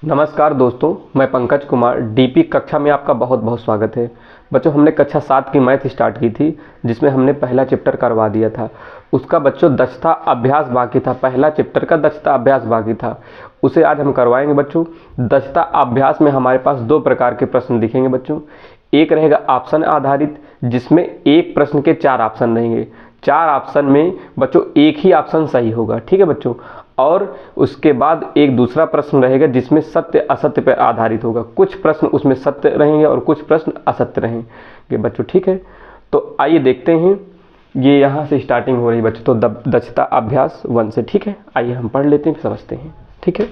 नमस्कार दोस्तों, मैं पंकज कुमार। डीपी कक्षा में आपका बहुत बहुत स्वागत है। बच्चों, हमने कक्षा 7 की मैथ स्टार्ट की थी, जिसमें हमने पहला चैप्टर करवा दिया था। उसका बच्चों दक्षता अभ्यास बाकी था। पहला चैप्टर का दक्षता अभ्यास बाकी था, उसे आज हम करवाएंगे बच्चों। दक्षता अभ्यास में हमारे पास दो प्रकार के प्रश्न दिखेंगे बच्चों। एक रहेगा ऑप्शन आधारित, जिसमें एक प्रश्न के 4 ऑप्शन रहेंगे। 4 ऑप्शन में बच्चों एक ही ऑप्शन सही होगा, ठीक है बच्चों। और उसके बाद एक दूसरा प्रश्न रहेगा जिसमें सत्य असत्य पर आधारित होगा। कुछ प्रश्न उसमें सत्य रहेंगे और कुछ प्रश्न असत्य रहेंगे बच्चों, ठीक है। तो आइए देखते हैं, ये यहाँ से स्टार्टिंग हो रही है बच्चों। तो दक्षता अभ्यास 1 से, ठीक है। आइए हम पढ़ लेते हैं, समझते हैं, ठीक है।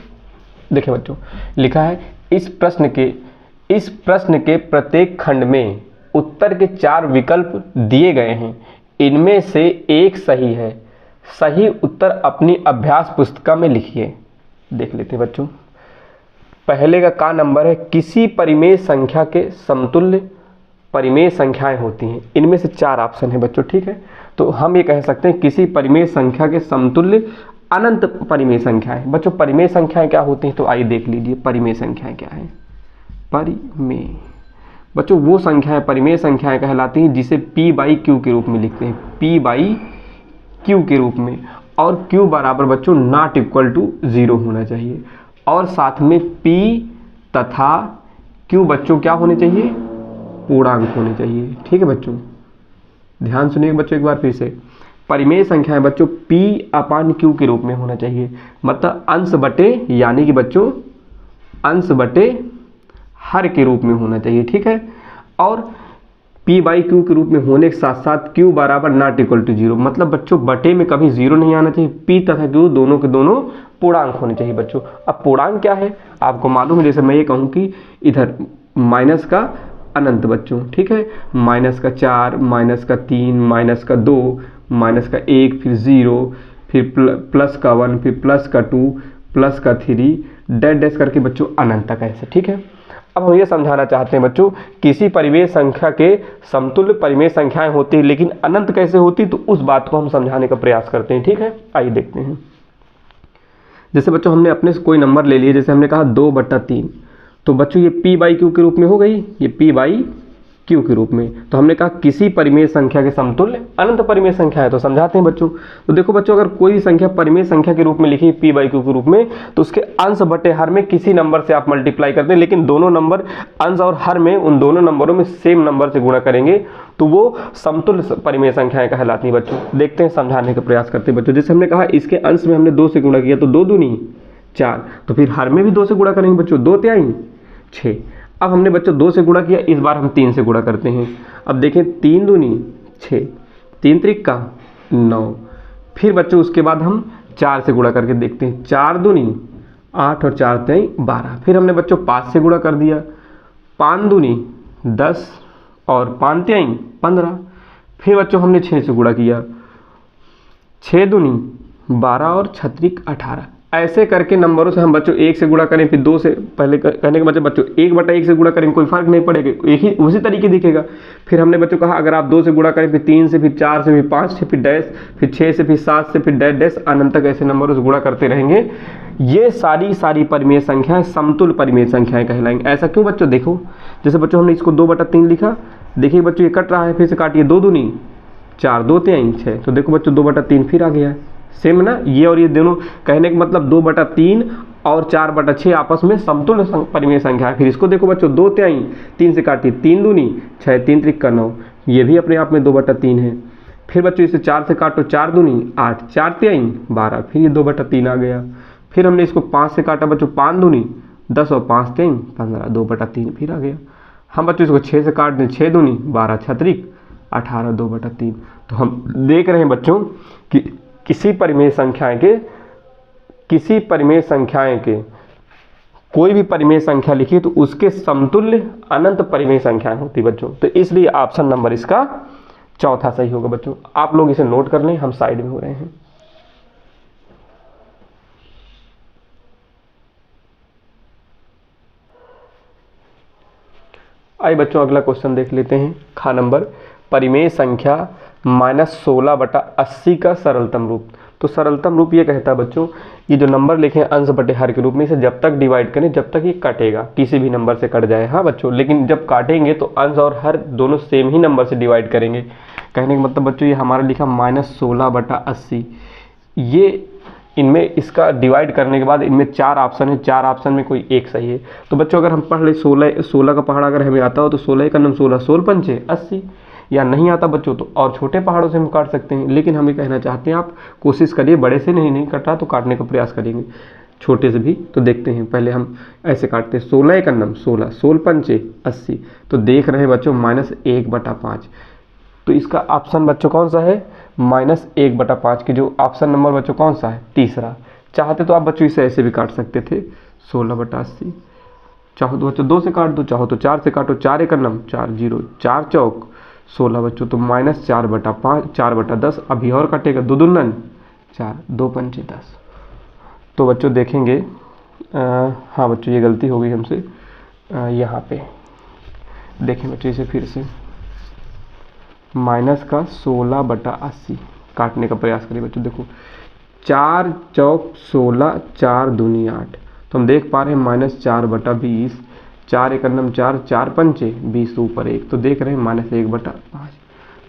देखिए बच्चों, लिखा है इस प्रश्न के प्रत्येक खंड में उत्तर के 4 विकल्प दिए गए हैं। इनमें से एक सही है। सही उत्तर अपनी अभ्यास पुस्तिका में लिखिए। देख लेते हैं बच्चों। पहले का नंबर है, किसी परिमेय संख्या के समतुल्य परिमेय संख्याएं होती हैं। इनमें से 4 ऑप्शन है बच्चों, ठीक है। तो हम ये कह सकते हैं किसी परिमेय संख्या के समतुल्य अनंत परिमेय संख्याएं। बच्चों, परिमेय संख्याएं क्या होती हैं, तो आइए देख लीजिए परिमेय संख्याएं क्या है। परिमेय बच्चों वो संख्याएं परिमेय संख्याएं कहलाती हैं जिसे p/q के रूप में लिखते हैं। p/q के रूप में, और q बराबर बच्चों नॉट इक्वल टू 0 होना चाहिए। और साथ में p तथा q बच्चों क्या होने चाहिए, पूर्णांक होने चाहिए, ठीक है बच्चों। ध्यान सुनिए बच्चों एक बार फिर से। परिमेय संख्याएं बच्चों p/q के रूप में होना चाहिए, मतलब अंश बटे, यानी कि बच्चों अंश बटे हर के रूप में होना चाहिए, ठीक है। और p/q के रूप में होने के साथ साथ q बराबर नॉट इक्वल टू 0, मतलब बच्चों बटे में कभी 0 नहीं आना चाहिए। p तथा q दोनों के दोनों पूर्णांक होने चाहिए बच्चों। अब पूर्णांक क्या है आपको मालूम है, जैसे मैं ये कहूँ कि इधर माइनस का अनंत बच्चों, ठीक है। -4, -3, -2, -1, फिर 0, फिर +1, फिर +2, +3, डैश करके बच्चों अनंत तक, ऐसे, ठीक है। अब हम ये समझाना चाहते हैं बच्चों, किसी परिमेय संख्या के समतुल्य परिमेय संख्याएं होती है, लेकिन अनंत कैसे होती, तो उस बात को हम समझाने का प्रयास करते हैं, ठीक है। आइए देखते हैं। जैसे बच्चों हमने अपने से कोई नंबर ले लिया, जैसे हमने कहा 2/3, तो बच्चों ये p/q के रूप में हो गई, ये p/q के रूप में। तो हमने कहा किसी परिमेय संख्या के समतुल्य अनंत परिमेय संख्या है, तो समझाते हैं बच्चों। तो देखो बच्चों, अगर कोई संख्या परिमेय संख्या के रूप में लिखी p/q के रूप में, तो उसके अंश बटे हर में किसी नंबर से आप मल्टीप्लाई करते हैं, लेकिन दोनों नंबर अंश और हर में उन दोनों नंबरों में सेम नंबर से गुणा करेंगे, तो वो समतुल्य परिमेय संख्याएं कहलाती हैं बच्चों। देखते हैं, समझाने का प्रयास करते हैं बच्चों। जैसे हमने कहा इसके अंश में हमने 2 से गुणा किया, तो 2 दूनी 4, तो फिर हर में भी 2 से गुणा करेंगे बच्चों, 2 तिहाई 6। अब हमने बच्चों 2 से गुणा किया, इस बार हम 3 से गुणा करते हैं। अब देखें 3 दूनी 6, 3 त्रिक 9। फिर बच्चों उसके बाद हम 4 से गुणा करके देखते हैं, 4 दूनी 8 और 4 तिहाई 12। फिर हमने बच्चों 5 से गुणा कर दिया, 5 दूनी 10 और 5 तिहाई 15। फिर बच्चों हमने 6 से गुणा किया, 6 दूनी 12 और 6 त्रिक 18। ऐसे करके नंबरों से हम बच्चों 1 से गुणा करें, फिर 2 से, पहले कहने के मतलब बच्चों 1/1 से गुणा करें, कोई फर्क नहीं पड़ेगा, एक ही उसी तरीके दिखेगा। फिर हमने बच्चों कहा अगर आप 2 से गुणा करें, फिर 3 से, फिर 4 से, फिर 5 से, फिर डैश, फिर 6 से, फिर 7 से, फिर डैश अनंत तक ऐसे नंबरों से गुणा करते रहेंगे। ये सारी परिमेय संख्याएं समतुल्य परिमेय संख्याएं कहलाएंगी। ऐसा क्यों बच्चों, देखो जैसे बच्चों हमने इसको 2/3 लिखा, देखिए बच्चों ये कट रहा है, फिर से काटिए, 2 दूनी 4, 2 तिहाई 6, तो देखो बच्चों 2/3 फिर आ गया है, सेम ना। ये और ये दोनों कहने का मतलब 2/3 और 4/6 आपस में समतुल्य परिमेय संख्या है। फिर इसको देखो बच्चों 2 तिहाई 3 से काटिए, 3 दूनी 6, 3 त्रिक 9, ये भी अपने आप में 2/3 है। फिर बच्चों इसे 4 से काटो, 4 दूनी 8, 4 तिहाई 12, फिर ये 2/3 आ गया। फिर हमने इसको 5 से काटा बच्चों, 5 दूनी 10 और 5 तिहाई 15, 2/3 फिर आ गया। हम बच्चों इसको 6 से काट दें, 6 दूनी 12, 6 त्रिक 18, 2/3। तो हम देख रहे हैं बच्चों कि किसी परिमेय संख्याएं के कोई भी परिमेय संख्या लिखी तो उसके समतुल्य अनंत परिमेय संख्याएं होती बच्चों। तो इसलिए ऑप्शन नंबर इसका चौथा सही होगा बच्चों। आप लोग इसे नोट कर लें, हम साइड में हो रहे हैं। आइए बच्चों अगला क्वेश्चन देख लेते हैं। नंबर परिमेय संख्या -16/80 का सरलतम रूप। तो सरलतम रूप ये कहता है बच्चों, ये जो नंबर लिखे हैं अंश बटे हर के रूप में, इसे जब तक डिवाइड करें जब तक ये कटेगा, किसी भी नंबर से कट जाए। हाँ बच्चों, लेकिन जब काटेंगे तो अंश और हर दोनों सेम ही नंबर से डिवाइड करेंगे। कहने का मतलब बच्चों, ये हमारा लिखा -16/80, ये इनमें इसका डिवाइड करने के बाद इनमें 4 ऑप्शन है, 4 ऑप्शन में कोई एक सही है। तो बच्चों अगर हम पढ़ ले 16 का पहाड़ अगर हमें आता हो तो 16 का नम 16, 16 पंचे 80, या नहीं आता बच्चों तो और छोटे पहाड़ों से हम काट सकते हैं। लेकिन हम ये कहना चाहते हैं आप कोशिश करिए, बड़े से नहीं कट रहा तो काटने का प्रयास करेंगे, छोटे से भी। तो देखते हैं, पहले हम ऐसे काटते हैं, 16 का नम 16, 16 पंचे 80, तो देख रहे हैं बच्चों -1/5। तो इसका ऑप्शन बच्चों कौन सा है, -1/5 की जो ऑप्शन नंबर बच्चों कौन सा है, तीसरा। चाहते तो आप बच्चों इसे ऐसे भी काट सकते थे, 16/80, चाहो तो बच्चों 2 से काट दो, चाहो तो 4 से काटो, 4 एक नम 4, 0 4 चौक 16 बच्चों, तो -4/5, 4/10, अभी और कटेगा, 2 दूनन 4, 2 पंचे 10। तो बच्चों देखेंगे, हाँ बच्चों ये गलती हो गई हमसे, यहाँ पे देखें बच्चों इसे फिर से, -16/80 काटने का प्रयास करिए बच्चों। देखो 4 चौक 16, 4 दूनी 8, तो हम देख पा रहे हैं -4/20, 4 एक नम 4, 4 पंचे 20 ऊपर 1, तो देख रहे हैं -1/5,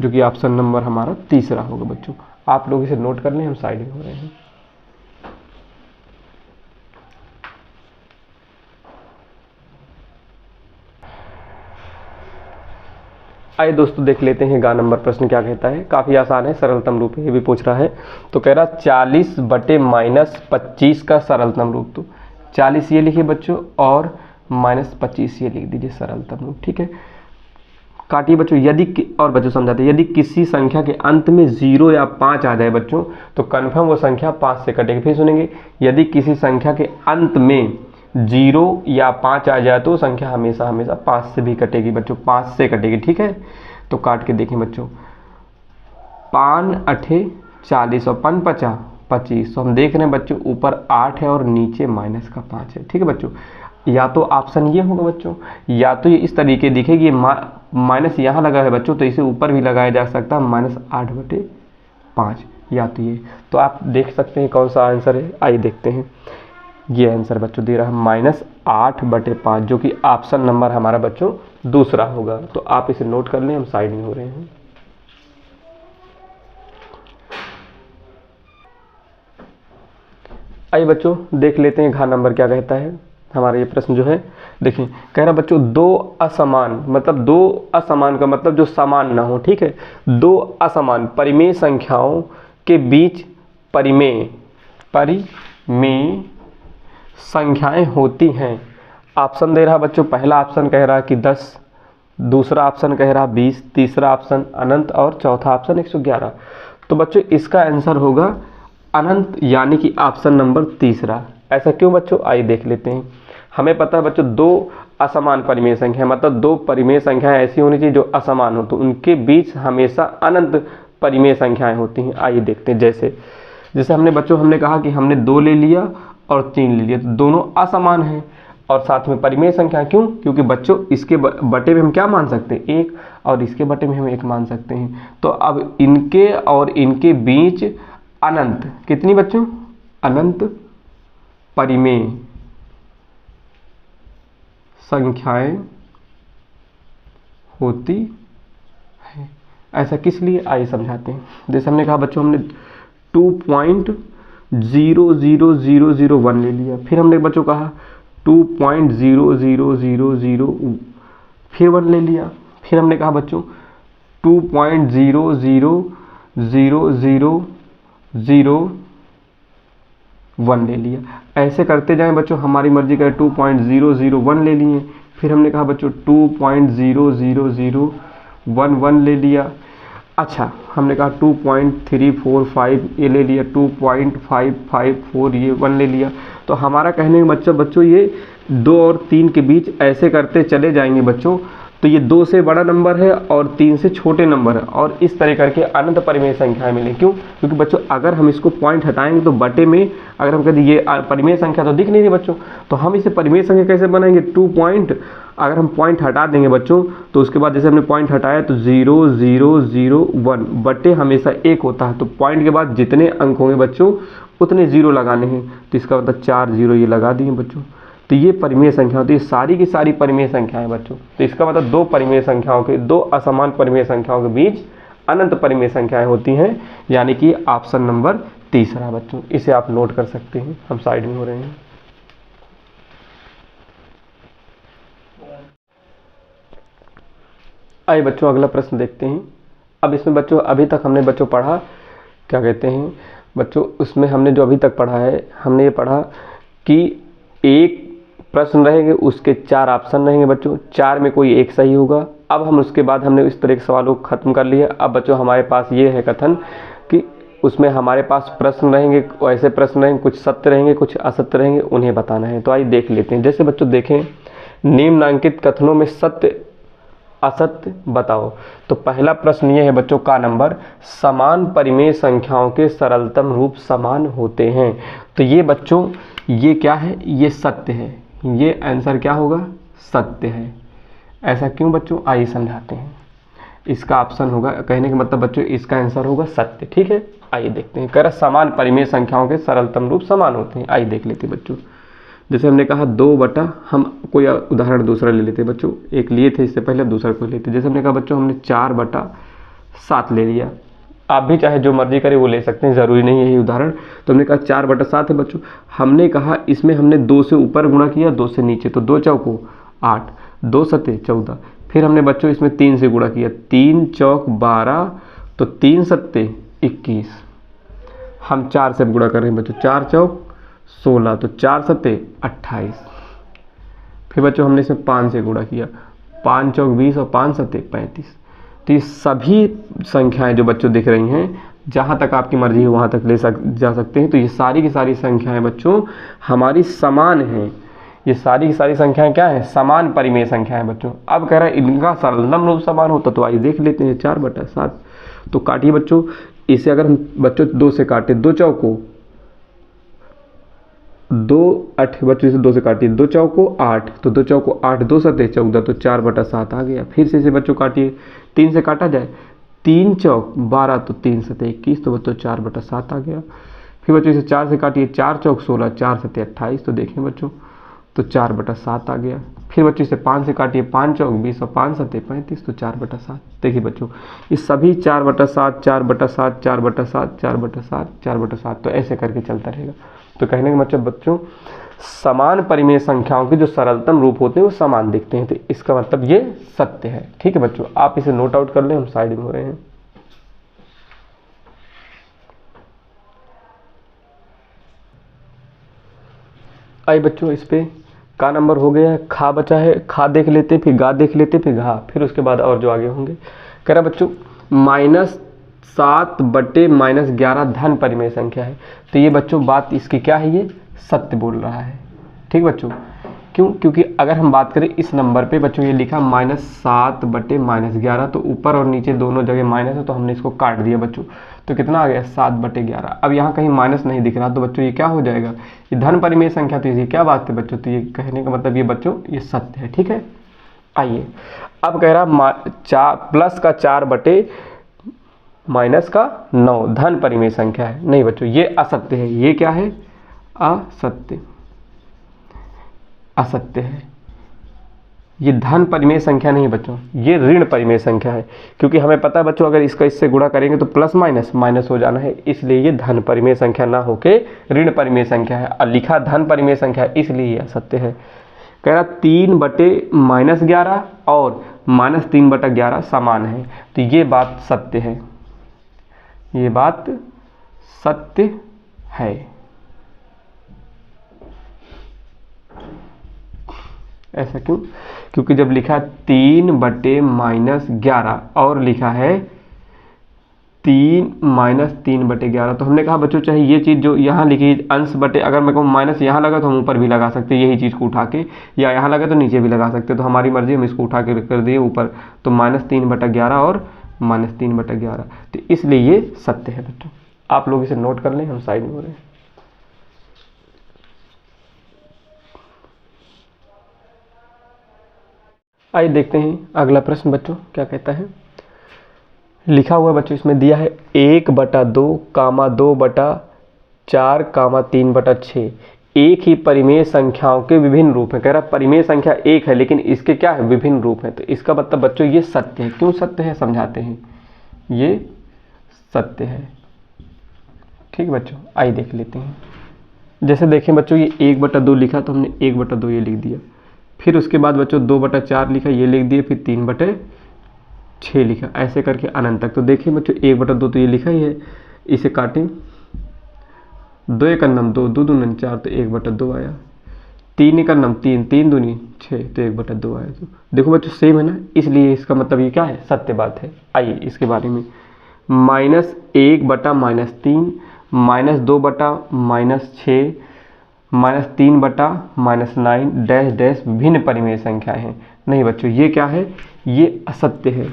जो कि ऑप्शन नंबर हमारा तीसरा होगा बच्चों। आप लोग इसे नोट कर लें, हम साइड में हो रहे हैं। आइए दोस्तों देख लेते हैं गा नंबर प्रश्न क्या कहता है। काफ़ी आसान है, सरलतम रूप ये भी पूछ रहा है। तो कह रहा 40 बटे -25 का सरलतम रूप। तो 40 ये लिखिए बच्चों और -25 ये लिख दीजिए सरलतम रूप, ठीक है। काटिए बच्चों, यदि और बच्चों समझाते, यदि किसी संख्या के अंत में 0 या 5 आ जाए बच्चों तो कन्फर्म वो संख्या 5 से कटेगी। फिर सुनेंगे, यदि किसी संख्या के अंत में 0 या 5 आ जाए तो संख्या हमेशा हमेशा 5 से भी कटेगी बच्चों, 5 से कटेगी, ठीक है। तो काट के देखें बच्चों, 5 अठे 40 और 5 पचा 25, तो हम देख रहे हैं बच्चों ऊपर 8 है और नीचे -5 है, ठीक है बच्चों। या तो ऑप्शन ये होगा बच्चों, या तो ये इस तरीके दिखेगी, ये माइनस यहाँ लगा है बच्चों तो इसे ऊपर भी लगाया जा सकता है -8/5, या तो ये। तो आप देख सकते हैं कौन सा आंसर है, आइए देखते हैं। ये आंसर बच्चों दे रहा है -8/5, जो कि ऑप्शन नंबर हमारा बच्चों दूसरा होगा। तो आप इसे नोट कर लें, हम साइड में हो रहे हैं। आइए बच्चों देख लेते हैं घा नंबर क्या कहता है। हमारा ये प्रश्न जो है, देखिए कह रहा बच्चों 2 असमान, मतलब 2 असमान का मतलब जो समान ना हो, ठीक है। 2 असमान परिमेय संख्याओं के बीच परिमेय संख्याएं होती हैं। ऑप्शन दे रहा बच्चों, पहला ऑप्शन कह रहा कि 10, दूसरा ऑप्शन कह रहा 20, तीसरा ऑप्शन अनंत और चौथा ऑप्शन 111। तो बच्चों इसका आंसर होगा अनंत, यानी कि ऑप्शन नंबर तीसरा। ऐसा क्यों बच्चों, आइए देख लेते हैं। हमें पता है बच्चों 2 असमान परिमेय संख्या, मतलब 2 परिमेय संख्याएं ऐसी होनी चाहिए जो असमान हो, तो उनके बीच हमेशा अनंत परिमेय संख्याएं होती हैं। आइए देखते हैं, जैसे हमने बच्चों हमने कहा कि हमने 2 ले लिया और 3 ले लिया, तो दोनों असमान हैं और साथ में परिमेय संख्या। क्यों, क्योंकि बच्चों इसके बटे में हम क्या मान सकते हैं, 1, और इसके बटे में हम 1 मान सकते हैं। तो अब इनके और इनके बीच अनंत कितनी बच्चों, अनंत परिमेय संख्याएं होती है। ऐसा किस लिए, आइए समझाते हैं। जैसे हमने कहा बच्चों हमने 2.00001 ले लिया, फिर हमने बच्चों कहा 2.00000 फिर 1 ले लिया, फिर हमने कहा बच्चों 2.00001 ले लिया। ऐसे करते जाएं बच्चों, हमारी मर्जी का 2.001 ले लिए, फिर हमने कहा बच्चों 2.00011 ले लिया। अच्छा, हमने कहा 2.345 ये ले लिया, 2.554 ये 1 ले लिया। तो हमारा कहने का बच्चों ये 2 और 3 के बीच ऐसे करते चले जाएंगे बच्चों, तो ये 2 से बड़ा नंबर है और 3 से छोटे नंबर है, और इस तरह करके अनंत परिमेय संख्याएं मिलें। क्यों? क्योंकि बच्चों अगर हम इसको पॉइंट हटाएंगे तो बटे में अगर हम कहते ये परिमेय संख्या तो दिख नहीं रही बच्चों, तो हम इसे परिमेय संख्या कैसे बनाएंगे? 2 पॉइंट, अगर हम पॉइंट हटा देंगे बच्चों तो उसके बाद जैसे हमने पॉइंट हटाया तो 0 0 0 1 बटे हमेशा 1 होता है, तो पॉइंट के बाद जितने अंक होंगे बच्चों उतने 0 लगाने हैं, तो इसका मतलब 4 0 ये लगा दिए बच्चों। तो ये परिमेय संख्या होती है, सारी की सारी परिमेय संख्याएं बच्चों। तो इसका मतलब दो परिमेय संख्याओं के, दो असमान परिमेय संख्याओं के बीच अनंत परिमेय संख्याएं होती हैं, यानी कि ऑप्शन नंबर तीसरा बच्चों। इसे आप नोट कर सकते हैं, हम साइड में हो रहे हैं। आइए बच्चों अगला प्रश्न देखते हैं। अब इसमें बच्चों अभी तक हमने बच्चों पढ़ा, क्या कहते हैं बच्चों, उसमें हमने जो अभी तक पढ़ा है, हमने ये पढ़ा कि एक प्रश्न रहेंगे, उसके 4 ऑप्शन रहेंगे बच्चों, 4 में कोई एक सही होगा। अब हम उसके बाद हमने इस तरह के सवालों को खत्म कर लिया। अब बच्चों हमारे पास ये है कथन कि उसमें हमारे पास प्रश्न रहेंगे, ऐसे प्रश्न रहेंगे, कुछ सत्य रहेंगे कुछ असत्य रहेंगे, उन्हें बताना है। तो आइए देख लेते हैं। जैसे बच्चों देखें, निम्नलिखित कथनों में सत्य असत्य बताओ। तो पहला प्रश्न ये है बच्चों का नंबर, समान परिमेय संख्याओं के सरलतम रूप समान होते हैं। तो ये बच्चों ये क्या है? ये सत्य है, ये आंसर क्या होगा? सत्य है। ऐसा क्यों बच्चों? आइए समझाते हैं। इसका ऑप्शन होगा, कहने का मतलब बच्चों इसका आंसर होगा सत्य। ठीक है, आइए देखते हैं। कह रहा समान परिमेय संख्याओं के सरलतम रूप समान होते हैं। आइए देख लेते हैं बच्चों। जैसे हमने कहा 2 बटा, हम कोई उदाहरण दूसरा ले लेते बच्चों, एक लिए थे इससे पहले, दूसरा कोई लेते। जैसे हमने कहा बच्चों हमने 4 बटा 7 ले लिया, आप भी चाहे जो मर्जी करे वो ले सकते हैं, ज़रूरी नहीं है यही उदाहरण। तो हमने कहा 4 बटा 7 है बच्चों। हमने कहा इसमें हमने 2 से ऊपर गुणा किया, 2 से नीचे, तो 2 चौको 8, 2 सते 14। फिर हमने बच्चों इसमें 3 से गुणा किया, 3 चौक 12, तो 3 सत्ते 21। हम 4 से गुणा कर रहे हैं बच्चों, 4 चौक 16, तो 4 सत्ते 28। फिर बच्चों हमने इसमें 5 से गुणा किया, 5 चौक 20 और 5 सत्ते 35। तो ये सभी संख्याएं जो बच्चों दिख रही हैं, जहाँ तक आपकी मर्जी है वहाँ तक जा सकते हैं। तो ये सारी की सारी संख्याएं बच्चों हमारी समान हैं। ये सारी की सारी संख्याएं क्या है? समान परिमेय संख्याएं बच्चों। अब कह रहा है इनका सरलतम रूप समान होता, तो आइए देख लेते हैं। 4 बटा 7, तो काटिए बच्चों। इसे अगर हम बच्चों 2 से काटे, 2 चौको 2 8 बच्चों, इसे 2 से काटिए, 2 चौको 8, तो 2 चौको 8, 2 सते 14, तो 4 बटा 7 आ गया। फिर से इसे बच्चों काटिए, 3 से काटा जाए, 3 चौक 12, तो 3 सते 21, तो बच्चों 4 बटा 7 आ गया। फिर बच्चों इसे 4 से काटिए, 4 चौक 16, 4 सते 28, तो देखें बच्चों तो 4 बटा 7 आ गया। फिर बच्चों इसे 5 से काटिए, 5 चौक 20 और 5 सते 35, तो 4 बटा 7। देखिए बच्चों ये सभी 4 बटा 7, 4 बटा 7, 4 बटा 7, 4 बटा 7, 4 बटा 7, तो ऐसे करके चलता रहेगा। तो कहने का मतलब बच्चों समान परिमेय संख्याओं के जो सरलतम रूप होते हैं वो समान दिखते हैं, तो इसका मतलब ये सत्य है। ठीक है बच्चों, आप इसे नोट आउट कर लें, हम साइड में हो रहे हैं। आइए बच्चों इस पे का नंबर हो गया, खा बचा है, खा देख लेते, फिर गा देख लेते, फिर घा, फिर उसके बाद और जो आगे होंगे। कह रहा बच्चों -7 बटे -11 धन परिमेय संख्या है। तो ये बच्चों बात इसकी क्या है? ये सत्य बोल रहा है। ठीक बच्चों, क्यों? क्योंकि अगर हम बात करें इस नंबर पे बच्चों, ये लिखा -7 बटे -11, तो ऊपर और नीचे दोनों जगह माइनस है, तो हमने इसको काट दिया बच्चों। तो कितना आ गया? 7 बटे 11। अब यहाँ कहीं माइनस नहीं दिख रहा, तो बच्चों ये क्या हो जाएगा? ये धन परिमेय संख्या, तो ये क्या बात है बच्चों? तो ये कहने का मतलब ये बच्चों ये सत्य है। ठीक है, आइए अब कह रहा प्लस का 4 बटे माइनस का 9 धन परिमेय संख्या है। नहीं बच्चों ये असत्य है। ये क्या है? असत्य, असत्य है। ये धन परिमेय संख्या नहीं बच्चों, ये ऋण परिमेय संख्या है। क्योंकि हमें पता है बच्चों अगर इसका इससे गुणा करेंगे तो प्लस माइनस माइनस हो जाना है, इसलिए ये धन परिमेय संख्या ना होके ऋण परिमेय संख्या है। और लिखा धन परिमेय संख्या है, इसलिए ये असत्य है। कह रहा 3 बटे -11 और -3 बटा 11 समान है, तो ये बात सत्य है। ये बात सत्य है। ऐसा क्यों? क्योंकि जब लिखा 3 बटे -11 और लिखा है 3-3/11। तो हमने कहा बच्चों चाहे ये चीज़ जो यहाँ लिखी अंश बटे, अगर मेरे को माइनस यहाँ लगा तो हम ऊपर भी लगा सकते हैं यही चीज़ को उठा के, या यहाँ लगा तो नीचे भी लगा सकते हैं, तो हमारी मर्जी, हम इसको उठा के कर दिए ऊपर। तो -3/11 और -3/11, तो इसलिए ये सत्य है बच्चों। आप लोग इसे नोट कर लें, हम साइड में हो रहे हैं। आइए देखते हैं अगला प्रश्न बच्चों क्या कहता है। लिखा हुआ बच्चों इसमें दिया है 1/2, 2/4, 3/6 एक ही परिमेय संख्याओं के विभिन्न रूप हैं। कह रहा परिमेय संख्या एक है लेकिन इसके क्या है, विभिन्न रूप हैं। तो इसका मतलब बच्चों ये सत्य है। क्यों सत्य है समझाते हैं। ये सत्य है, ठीक है बच्चों। आइए देख लेते हैं। जैसे देखें बच्चों, ये 1/2 लिखा तो हमने 1/2 ये लिख दिया, फिर उसके बाद बच्चों 2/4 लिखा, ये लिख दिया, फिर 3/6 लिखा, ऐसे करके अनंत तक। तो देखिए बच्चों 1/2 तो ये लिखा ही है, इसे काटें, 2 1 2, 2 2 4, तो 1/2 आया। 3 1 3, 3 दूनी 6, तो 1/2 आया। तो देखो बच्चों सेम है ना, इसलिए इसका मतलब ये क्या है, सत्य बात है। आइए इसके बारे में, -1/-3, -2/-6, -3/-9 डैश डैश विभिन्न परिमेय संख्याएं हैं। नहीं बच्चों ये क्या है, ये असत्य है।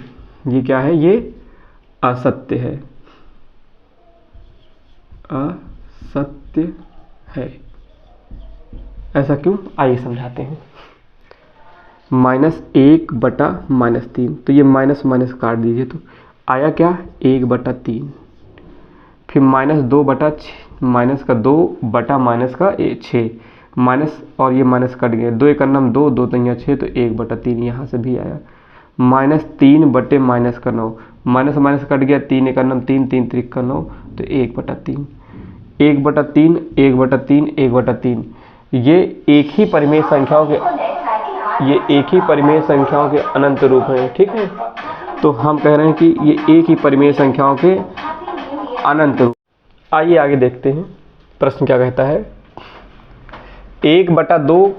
ये क्या है, ये असत्य है, असत्य है। ऐसा क्यों, आइए समझाते हैं। -1/-3, तो ये माइनस माइनस काट दीजिए, तो आया क्या 1/3। फिर -2/6, माइनस का 2 माइनस का 6, माइनस और ये माइनस कट गया, 2 1 2, 2 3 6, तो 1/3 यहाँ से भी आया। -3/-9, माइनस माइनस कट गया, 3 1 3, 3 3 9, तो 1/3। 1/3, 1/3, 1/3, ये एक ही परिमेय संख्याओं के अनंत रूप हैं, ठीक है। तो हम कह रहे हैं कि ये एक ही परिमेय संख्याओं के अनंत रूप। आइए आगे देखते हैं प्रश्न क्या कहता है। 1/2,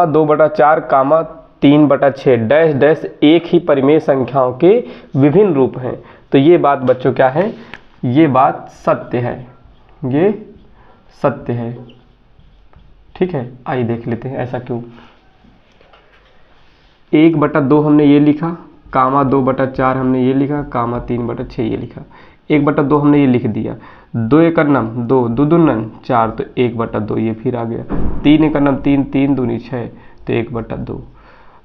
2/4, 3/6 डैश डैश एक ही परिमेय संख्याओं के विभिन्न रूप हैं। तो ये बात बच्चों क्या है, ये बात सत्य है, ये सत्य है, ठीक है। आइए देख लेते हैं ऐसा क्यों। 1/2 हमने ये लिखा, 2/4 हमने ये लिखा, 3/6 ये लिखा। 1/2 हमने ये लिख दिया, 2 1 2, 2 2 4, तो 1/2 ये फिर आ गया। 3 1 3, 3 दूनी 6, तो 1/2।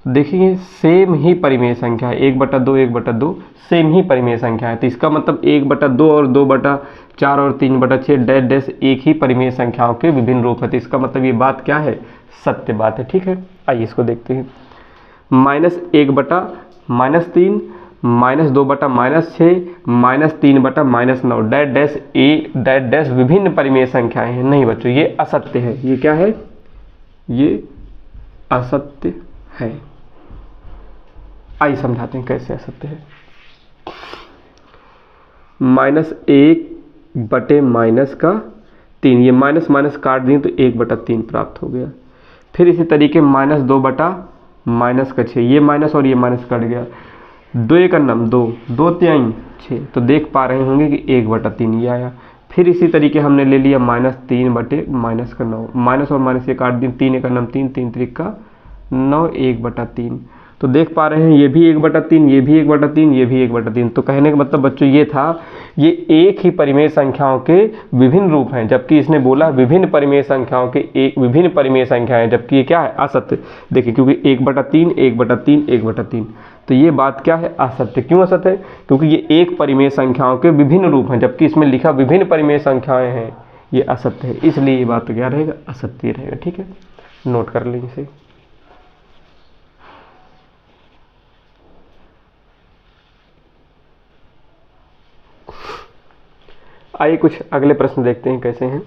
देखिए सेम ही परिमेय संख्या है, 1/2 1/2 सेम ही परिमेय संख्या है। तो इसका मतलब 1/2 और 2/4 और 3/6 डैश डैश एक ही परिमेय संख्याओं के विभिन्न रूप है। तो इसका मतलब ये बात क्या है, सत्य बात है, ठीक है। आइए इसको देखते हैं। -1/-3, -2/-6, -3/-9 डैश डैश डैश डैश विभिन्न परिमेय संख्याएं हैं। नहीं बच्चों ये असत्य है। ये क्या है, ये असत्य है। आइए समझाते हैं कैसे असत्य है। -1/-3, ये माइनस माइनस काट दिए तो 1/3 प्राप्त हो गया। फिर इसी तरीके -2/-6, ये माइनस और ये माइनस कट गया। 2 1 2, 2 3 6, तो देख पा रहे होंगे कि 1/3 ये आया। फिर इसी तरीके हमने ले लिया -3/-9, माइनस और माइनस ये काट दिए, 3 1 3, 3 3 9, 1/3। तो देख पा रहे हैं ये भी 1/3, ये भी 1/3, ये भी 1/3। तो कहने का मतलब बच्चों ये था, ये एक ही परिमेय संख्याओं के विभिन्न रूप हैं, जबकि इसने बोला विभिन्न परिमेय संख्याओं के एक विभिन्न परिमेय संख्याएं, जबकि ये क्या है, असत्य। देखिए क्योंकि 1/3, 1/3, 1/3, तो ये बात क्या है, असत्य। क्यों असत्य है, क्योंकि ये एक परिमेय संख्याओं के विभिन्न रूप हैं, जबकि इसमें लिखा विभिन्न परिमेय संख्याएं हैं, ये असत्य है। इसलिए ये बात क्या रहेगा, असत्य रहेगा, ठीक है। नोट कर लें इसे। आइए कुछ अगले प्रश्न देखते हैं कैसे हैं।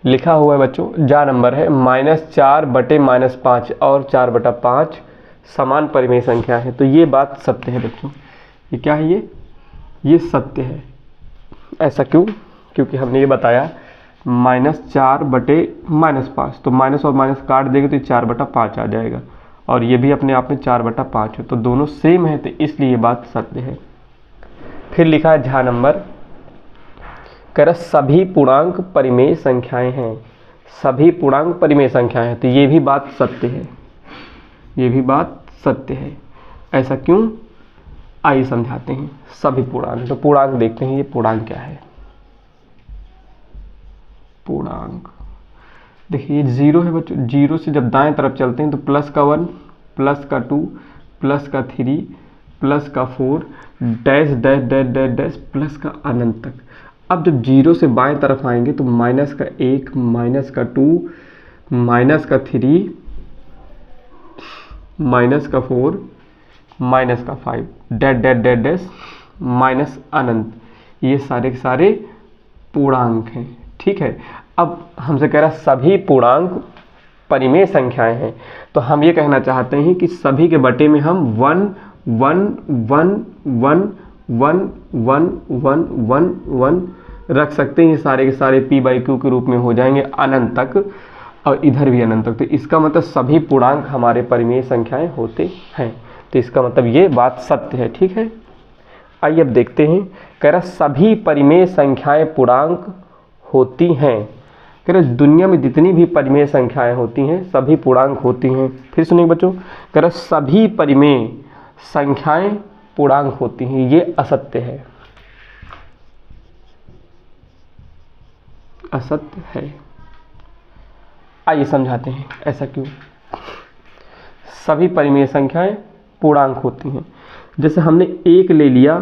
लिखा हुआ है बच्चों, जा नंबर है -4/-5 और 4/5 समान परिमेय संख्या है। तो ये बात सत्य है बच्चों। ये क्या है, ये सत्य है। ऐसा क्यों, क्योंकि हमने ये बताया -4/-5, तो माइनस और माइनस काट देंगे तो 4/5 आ जाएगा, और ये भी अपने आप में 4/5 है, तो दोनों सेम है, तो इसलिए ये बात सत्य है। फिर लिखा है झा नंबर कह रहा सभी पूर्णांक परिमेय संख्याएं हैं, सभी पूर्णांक परिमेय संख्याएं हैं। तो ये भी बात सत्य है, ये भी बात सत्य है। ऐसा क्यों, आइए समझाते हैं। सभी पूर्णांक, तो पूर्णांक देखते हैं, ये पूर्णांक क्या है। पूर्णांक देखिए, ये 0 है बच्चों। 0 से जब दाएं तरफ चलते हैं तो प्लस का 1, प्लस का 2, प्लस का 3, प्लस का 4, dash dash dash dash dash plus का अनंत तक। अब जब 0 से बाएं तरफ आएंगे तो माइनस का 1, माइनस का 2, माइनस का 3, माइनस का 4, माइनस का 5, dash dash dash dash minus अनंत। ये सारे के सारे पूर्णांक हैं, ठीक है। अब हमसे कह रहा है सभी पूर्णांक परिमेय संख्याएं हैं, तो हम ये कहना चाहते हैं कि सभी के बटे में हम 1 1 1 1 1 1 1 1 1 रख सकते हैं। ये सारे के सारे p/q के रूप में हो जाएंगे अनंत तक, और इधर भी अनंत तक। तो इसका मतलब सभी पूर्णांक हमारे परिमेय संख्याएं होते हैं। तो इसका मतलब ये बात सत्य है, ठीक है। आइए अब देखते हैं। कह रहा सभी परिमेय संख्याएं पूर्णांक होती हैं। कह रहा दुनिया में जितनी भी परिमेय संख्याएं होती हैं सभी पूर्णांक होती हैं। फिर सुनिए बच्चों, कह रहा सभी परिमेय संख्याएं पूर्णांक होती हैं, ये असत्य है, असत्य है। आइए समझाते हैं ऐसा क्यों। सभी परिमेय संख्याएं पूर्णांक होती हैं। जैसे हमने 1 ले लिया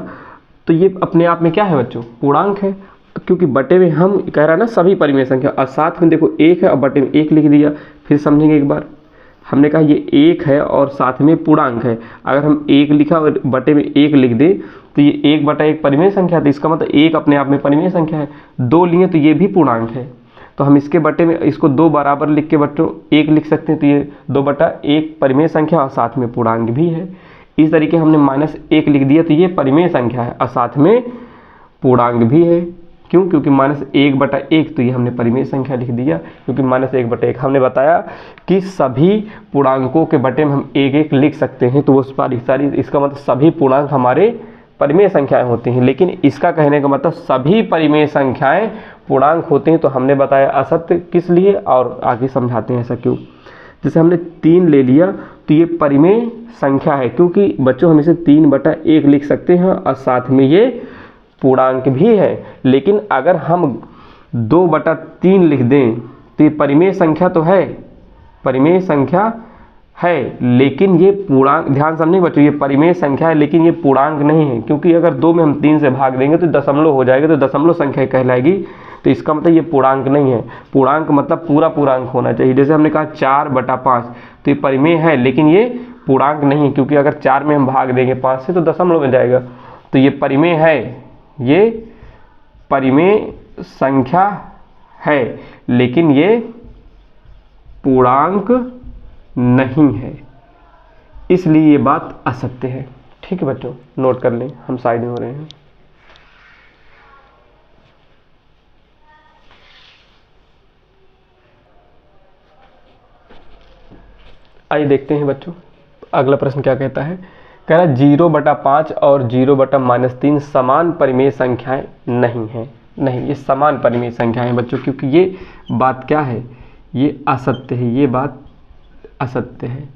तो ये अपने आप में क्या है बच्चों, पूर्णांक है। क्योंकि बटे में हम कह रहा है ना सभी परिमेय संख्या, और साथ में देखो 1 है और बटे में 1 लिख दिया। फिर समझेंगे एक बार, हमने कहा ये 1 है और साथ में पूर्णांक है। अगर हम 1 लिखा और बटे में 1 लिख दे तो ये 1/1 परिमेय संख्या है। तो इसका मतलब 1 अपने आप में परिमेय संख्या है। 2 लिए तो ये भी पूर्णांक है। तो हम इसके बटे में इसको 2 बराबर लिख के बच्चों 1 लिख सकते हैं। तो ये 2/1 परिमेय संख्या और साथ में पूर्णांक भी है। इस तरीके हमने -1 लिख दिया तो ये परिमेय संख्या है और साथ में पूर्णांक भी है। क्यों, क्योंकि -1/1 तो ये हमने परिमेय संख्या लिख दिया, क्योंकि -1/1 हमने बताया कि सभी पूर्णांकों के बटे में हम 1 लिख सकते हैं। तो वो सारी इसका मतलब सभी पूर्णांक हमारे परिमेय संख्याएं होती हैं। लेकिन इसका कहने का मतलब सभी परिमेय संख्याएं पूर्णांक होते हैं, तो हमने बताया असत्य। किस लिए, और आगे समझाते हैं ऐसा क्यों। जैसे हमने 3 ले लिया तो ये परिमेय संख्या है, क्योंकि बच्चों हम इसे 3/1 लिख सकते हैं और साथ में ये पूर्णांक भी है। लेकिन अगर हम 2/3 लिख दें तो ये परिमेय संख्या तो है, परिमेय संख्या है, लेकिन ये पूर्णांक, ध्यान समझिए बच्चों, ये परिमेय संख्या है लेकिन ये पूर्णांक नहीं है। क्योंकि अगर 2 में हम 3 से भाग देंगे तो दशमलव हो जाएगा, तो दशमलव संख्या कहलाएगी। तो इसका मतलब ये पूर्णांक नहीं है। पूर्णांक मतलब पूरा पूर्णांक होना चाहिए। जैसे हमने कहा 4/5, तो ये परिमेय है लेकिन ये पूर्णांक नहीं है, क्योंकि अगर 4 में हम भाग देंगे 5 से तो दशमलव में जाएगा। तो ये परिमेय है, ये परिमेय संख्या है लेकिन ये पूर्णांक नहीं है, इसलिए ये बात असत्य है। ठीक है बच्चों, नोट कर लें, हम साइड में हो रहे हैं। आइए देखते हैं बच्चों अगला प्रश्न क्या कहता है। कह रहा 0/5 और 0/-3 समान परिमेय संख्याएं नहीं हैं। नहीं, ये समान परिमेय संख्याएं हैं बच्चों, क्योंकि ये बात क्या है, ये असत्य है। ये बात असत्य है।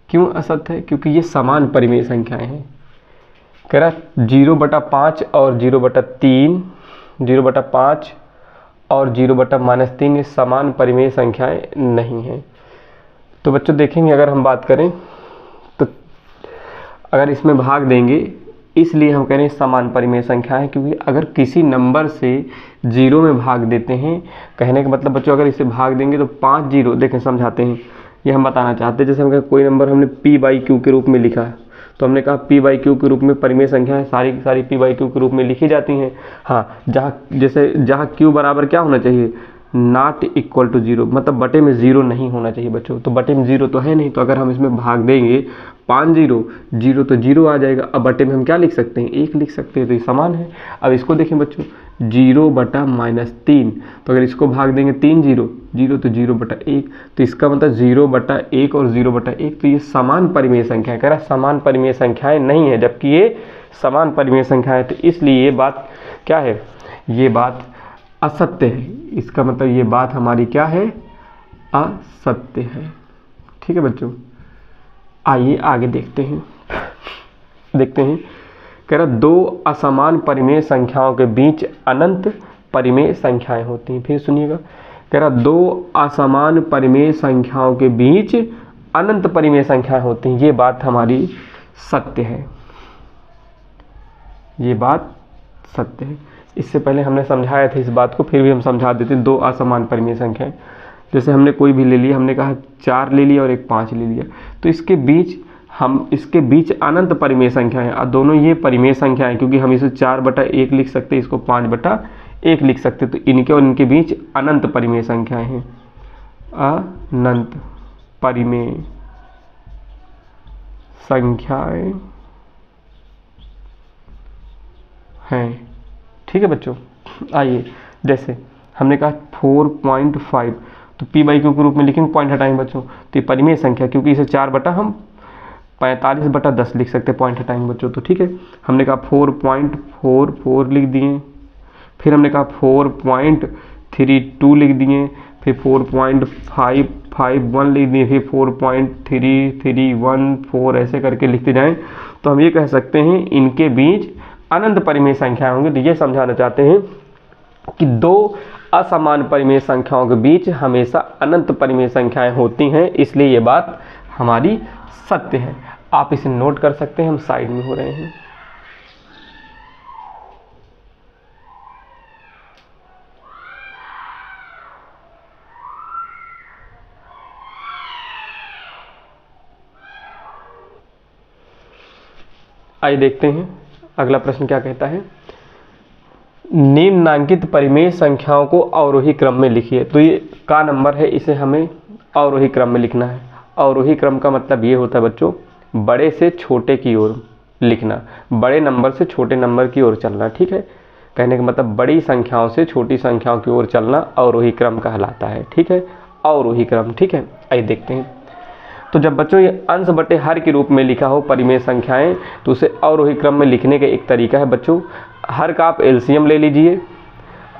क्यों असत्य है, क्योंकि ये समान परिमेय संख्याएं हैं। कह रहा 0/5 और 0/3, 0/5 और 0/-3 ये समान परिमेय संख्याएं नहीं हैं। तो बच्चों देखेंगे, अगर हम बात करें तो अगर इसमें भाग देंगे, इसलिए हम कह रहे हैं समान परिमेय संख्या है, क्योंकि अगर किसी नंबर से 0 में भाग देते हैं, कहने का मतलब बच्चों अगर इसे भाग देंगे तो 5 0, देखें समझाते हैं, ये हम बताना चाहते हैं। जैसे हम कोई नंबर हमने p/q के रूप में लिखा है, तो हमने कहा p/q के रूप में परिमेय संख्या है, सारी की सारी p/q के रूप में लिखी जाती हैं। हाँ, जहाँ q बराबर क्या होना चाहिए, नॉट इक्वल टू 0, मतलब बटे में 0 नहीं होना चाहिए बच्चों। तो बटे में 0 तो है नहीं, तो अगर हम इसमें भाग देंगे 5 0, 0 तो 0 आ जाएगा। अब बटे में हम क्या लिख सकते हैं, 1 लिख सकते हैं, तो ये समान है। अब इसको देखें बच्चों, 0/-3, तो अगर इसको भाग देंगे 3 0, 0 तो 0/1, तो इसका मतलब 0/1 और 0/1, तो ये समान परिमेय संख्या है। कह रहा समान परिमेय संख्याएं नहीं है, जबकि ये समान परिमेय संख्या है। तो इसलिए ये बात क्या है, ये बात असत्य है, इसका मतलब ये बात हमारी क्या है, असत्य है। ठीक है बच्चों, आइए आगे देखते हैं। कह रहा दो असमान परिमेय संख्याओं के बीच अनंत परिमेय संख्याएं होती हैं। फिर सुनिएगा, कह रहा दो असमान परिमेय संख्याओं के बीच अनंत परिमेय संख्याएं होती हैं। ये बात हमारी सत्य है, ये बात सत्य है। इससे पहले हमने समझाया था इस बात को, फिर भी हम समझा देते हैं। दो असमान परिमेय संख्याएं, जैसे हमने कोई भी ले लिया, हमने कहा 4 ले लिया और एक 5 ले लिया, तो इसके बीच अनंत परिमेय संख्या है। और दोनों ये परिमेय संख्या है, क्योंकि हम इसे 4/1 लिख सकते हैं, इसको 5/1 लिख सकते हैं। तो इनके और इनके बीच अनंत परिमेय संख्याएं हैं, अनंत परिमेय संख्याएं हैं। ठीक है बच्चों, आइए जैसे हमने कहा 4.5, तो p/q के रूप में लिखेंगे, पॉइंट हटाएंगे बच्चों, तो ये परिमेय संख्या, क्योंकि इसे 4/45 लिख सकते हैं, पॉइंट हटाएंगे बच्चों। तो ठीक है, हमने कहा 4.44 लिख दिए, फिर हमने कहा 4.32 लिख दिए, फिर 4.551 लिख दिए, फिर 4.3314, ऐसे करके लिखते जाएं तो हम ये कह सकते हैं इनके बीच अनंत परिमेय संख्याएं होंगी। तो ये समझाना चाहते हैं कि दो असमान परिमेय संख्याओं के बीच हमेशा अनंत परिमेय संख्याएं होती हैं, इसलिए ये बात हमारी सत्य है। आप इसे नोट कर सकते हैं, हम साइड में हो रहे हैं। आइए देखते हैं अगला प्रश्न क्या कहता है। निम्नांकित परिमेय संख्याओं को अवरोही क्रम में लिखिए। तो ये का नंबर है, इसे हमें अवरोही क्रम में लिखना है। अवरोही क्रम का मतलब ये होता है बच्चों, बड़े से छोटे की ओर लिखना, बड़े नंबर से छोटे नंबर की ओर चलना। ठीक है, कहने का मतलब बड़ी संख्याओं से छोटी संख्याओं की ओर चलना अवरोही क्रम कहलाता है। ठीक है, अवरोही क्रम। ठीक है, आइए देखते हैं। तो जब बच्चों ये अंश बटे हर के रूप में लिखा हो परिमेय संख्याएं, तो उसे अवरोही क्रम में लिखने का एक तरीका है बच्चों, हर का आप एलसीएम ले लीजिए।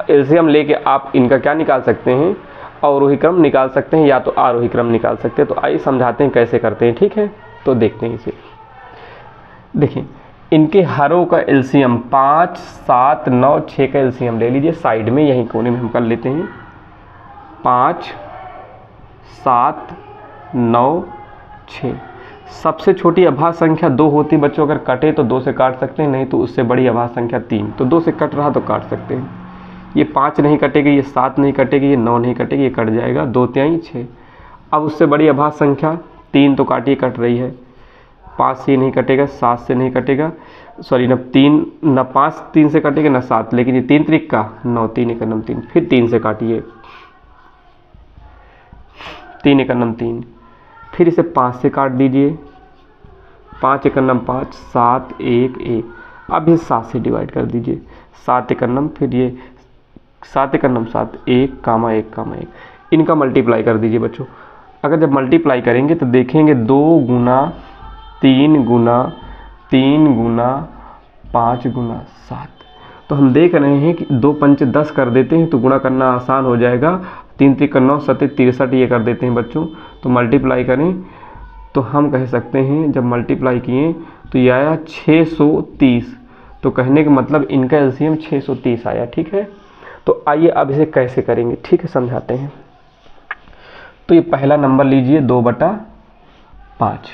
एलसीएम लेके आप इनका क्या निकाल सकते हैं, अवरोही क्रम निकाल सकते हैं, या तो आरोही क्रम निकाल सकते हैं। तो आइए समझाते हैं कैसे करते हैं। ठीक है, तो देखते हैं इसे। देखिए, इनके हरों का एलसीएम 5, 7, 9, 6 का एलसीएम ले लीजिए। साइड में यहीं कोने में हम कर लेते हैं। 5, 7, 9, 6। सबसे छोटी अभाज्य संख्या 2 होती है बच्चों, अगर कटे तो 2 से काट सकते हैं, नहीं तो उससे बड़ी अभाज्य संख्या 3। तो 2 से कट रहा तो काट सकते हैं। ये 5 नहीं कटेगी, ये 7 नहीं कटेगी, ये 9 नहीं कटेगी, ये कट जाएगा 2×3 6। अब उससे बड़ी अभाज्य संख्या 3 तो काटिए, कट रही है। 5 से नहीं कटेगा, 7 से नहीं कटेगा, सॉरी न 5 3 से कटेगा न 7, लेकिन ये 3 त्रिक का 9, 3 1 9 3, फिर 3 से काटिए, 3 1 9 3, फिर इसे 5 से काट दीजिए, 5 1 9 5, 7 1 1। अब ये 7 से डिवाइड कर दीजिए, 7 1 9, फिर ये 7 1 9 7, 1 1 1। इनका मल्टीप्लाई कर दीजिए बच्चों। अगर जब मल्टीप्लाई करेंगे तो देखेंगे 2 गुना 3 गुना 3 गुना 5 गुना 7। तो हम देख रहे हैं कि 2 पंचे 10 कर देते हैं, तो गुणा करना आसान हो जाएगा। 3 3 9 7 63 ये कर देते हैं बच्चों। तो मल्टीप्लाई करें तो हम कह सकते हैं, जब मल्टीप्लाई किए तो ये आया 630। तो कहने का मतलब इनका एलसीएम 630 आया। ठीक है, तो आइए अब इसे कैसे करेंगे, ठीक है, समझाते हैं। तो ये पहला नंबर लीजिए 2/5।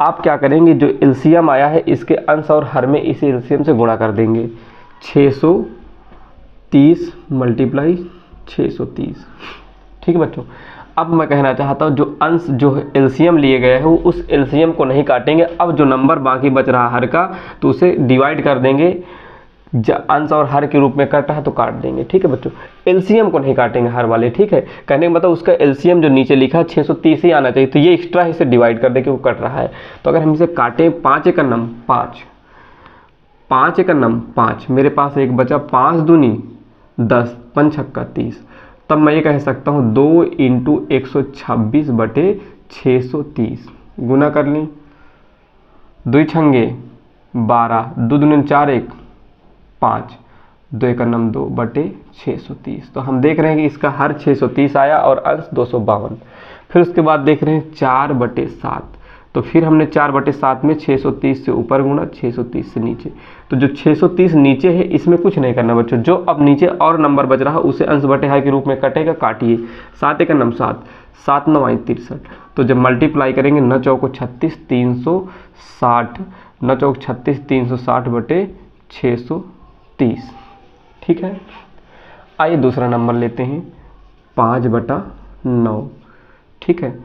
आप क्या करेंगे, जो एलसीएम आया है इसके अंश और हर में इसे एलसीएम से गुणा कर देंगे। 630 मल्टीप्लाई 630। ठीक है बच्चों, अब मैं कहना चाहता हूँ जो अंश जो एलसीएम लिए गए हैं वो उस एलसीएम को नहीं काटेंगे। अब जो नंबर बाकी बच रहा हर का, तो उसे डिवाइड कर देंगे। अंश और हर के रूप में कट रहा तो काट देंगे। ठीक है बच्चों, एलसीएम को नहीं काटेंगे हर वाले। ठीक है, कहने का मतलब उसका एलसीएम जो नीचे लिखा है 630 ही आना चाहिए, तो ये एक्स्ट्रा इसे डिवाइड कर दे कि वो कट रहा है। तो अगर हम इसे काटें, 5 1 9 5, 5 1 9 5, मेरे पास एक बचा 5 दूनी 10, 5 छक्का 30। तब मैं ये कह सकता हूँ 2 × 126/630 गुना कर लें। 2 छंगे 12, 2 दूनी 4 1 5, 2 एकम 2 बटे 630। तो हम देख रहे हैं कि इसका हर 630 आया और अंश 252। फिर उसके बाद देख रहे हैं 4/7। तो फिर हमने 4/7 में 630 से ऊपर गुणा, 630 से नीचे। तो जो 630 नीचे है इसमें कुछ नहीं करना बच्चों, जो अब नीचे और नंबर बच रहा है उसे अंश बटे हर के रूप में कटेगा, काटिए। 7 एकम 7, 7 9 63। तो जब मल्टीप्लाई करेंगे 9 चौको 36 360, 9 चौक 36 360 बटे 630। ठीक है। आइए दूसरा नंबर लेते हैं 5/9। ठीक है।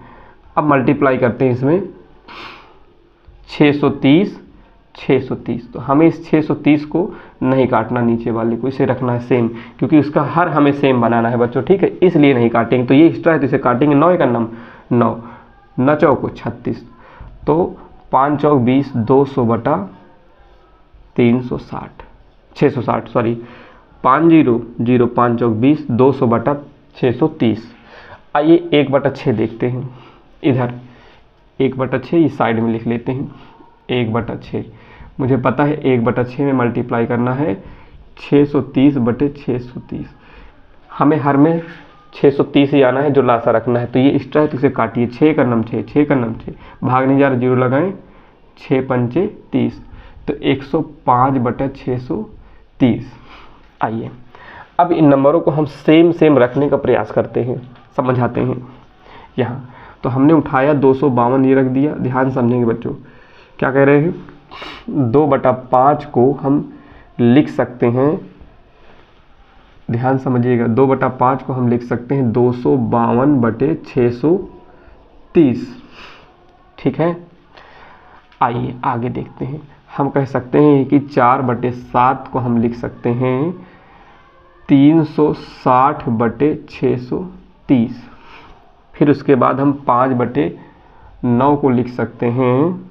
अब मल्टीप्लाई करते हैं इसमें 630 630। तो हमें इस 630 को नहीं काटना, नीचे वाले को इसे रखना है सेम, क्योंकि उसका हर हमें सेम बनाना है बच्चों। ठीक है, इसलिए नहीं काटेंगे। तो ये एक्स्ट्रा है तो इसे काटेंगे। 9 एकम 9, 9 चौको 36, तो 5 चौक 20, 200 बटा 360, 660 सॉरी, 5 0 0, 5 चौक 20, 200 बटा 630। आइए 1/6 देखते हैं। इधर 1/6 इस साइड में लिख लेते हैं। 1/6 मुझे पता है 1/6 में मल्टीप्लाई करना है 630 बटे 630। हमें हर में 630 ही आना है, जो लासा रखना है। तो ये एक्स्ट्रा है तो इसे काटिए। 6 एकम 6, 6 एकम 6, भाग नहीं जा रहा, 0 लगाएं, 6 पंचे 30, तो 105 बटा 630। आइए अब इन नंबरों को हम सेम रखने का प्रयास करते हैं, समझाते हैं। यहाँ तो हमने उठाया 252, ये रख दिया। ध्यान समझेंगे बच्चों, क्या कह रहे हैं। 2/5 को हम लिख सकते हैं, ध्यान समझिएगा, 2/5 को हम लिख सकते हैं 252 बटे 630। ठीक है। आइए आगे देखते हैं। हम कह सकते हैं कि 4/7 को हम लिख सकते हैं 360 बटे 630। फिर उसके बाद हम 5/9 को लिख सकते हैं,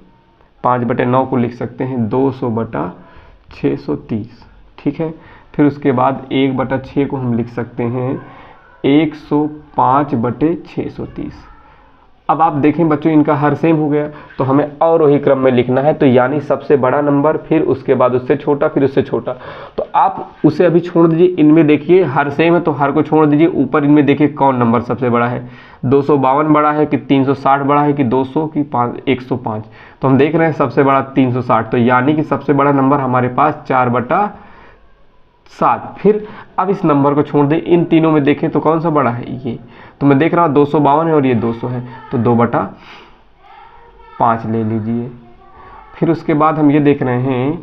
5/9 को लिख सकते हैं 200 बटा 630। ठीक है। फिर उसके बाद 1/6 को हम लिख सकते हैं 105 बटे 630। अब आप देखें बच्चों, इनका हर सेम हो गया, तो हमें और वही क्रम में लिखना है। तो यानी सबसे बड़ा नंबर, फिर उसके बाद उससे छोटा, फिर उससे छोटा। तो आप उसे अभी छोड़ दीजिए। इनमें देखिए हर सेम है तो हर को छोड़ दीजिए। ऊपर इनमें देखिए कौन नंबर सबसे बड़ा है, 252 बड़ा है कि 360 बड़ा है कि 200 की 105। तो हम देख रहे हैं सबसे बड़ा 360। तो यानी कि सबसे बड़ा नंबर हमारे पास 4/7। फिर अब इस नंबर को छोड़ दें, इन तीनों में देखें तो कौन सा बड़ा है, ये। तो मैं देख रहा हूँ 252 है और ये 200 है, तो 2/5 ले लीजिए। फिर उसके बाद हम ये देख रहे हैं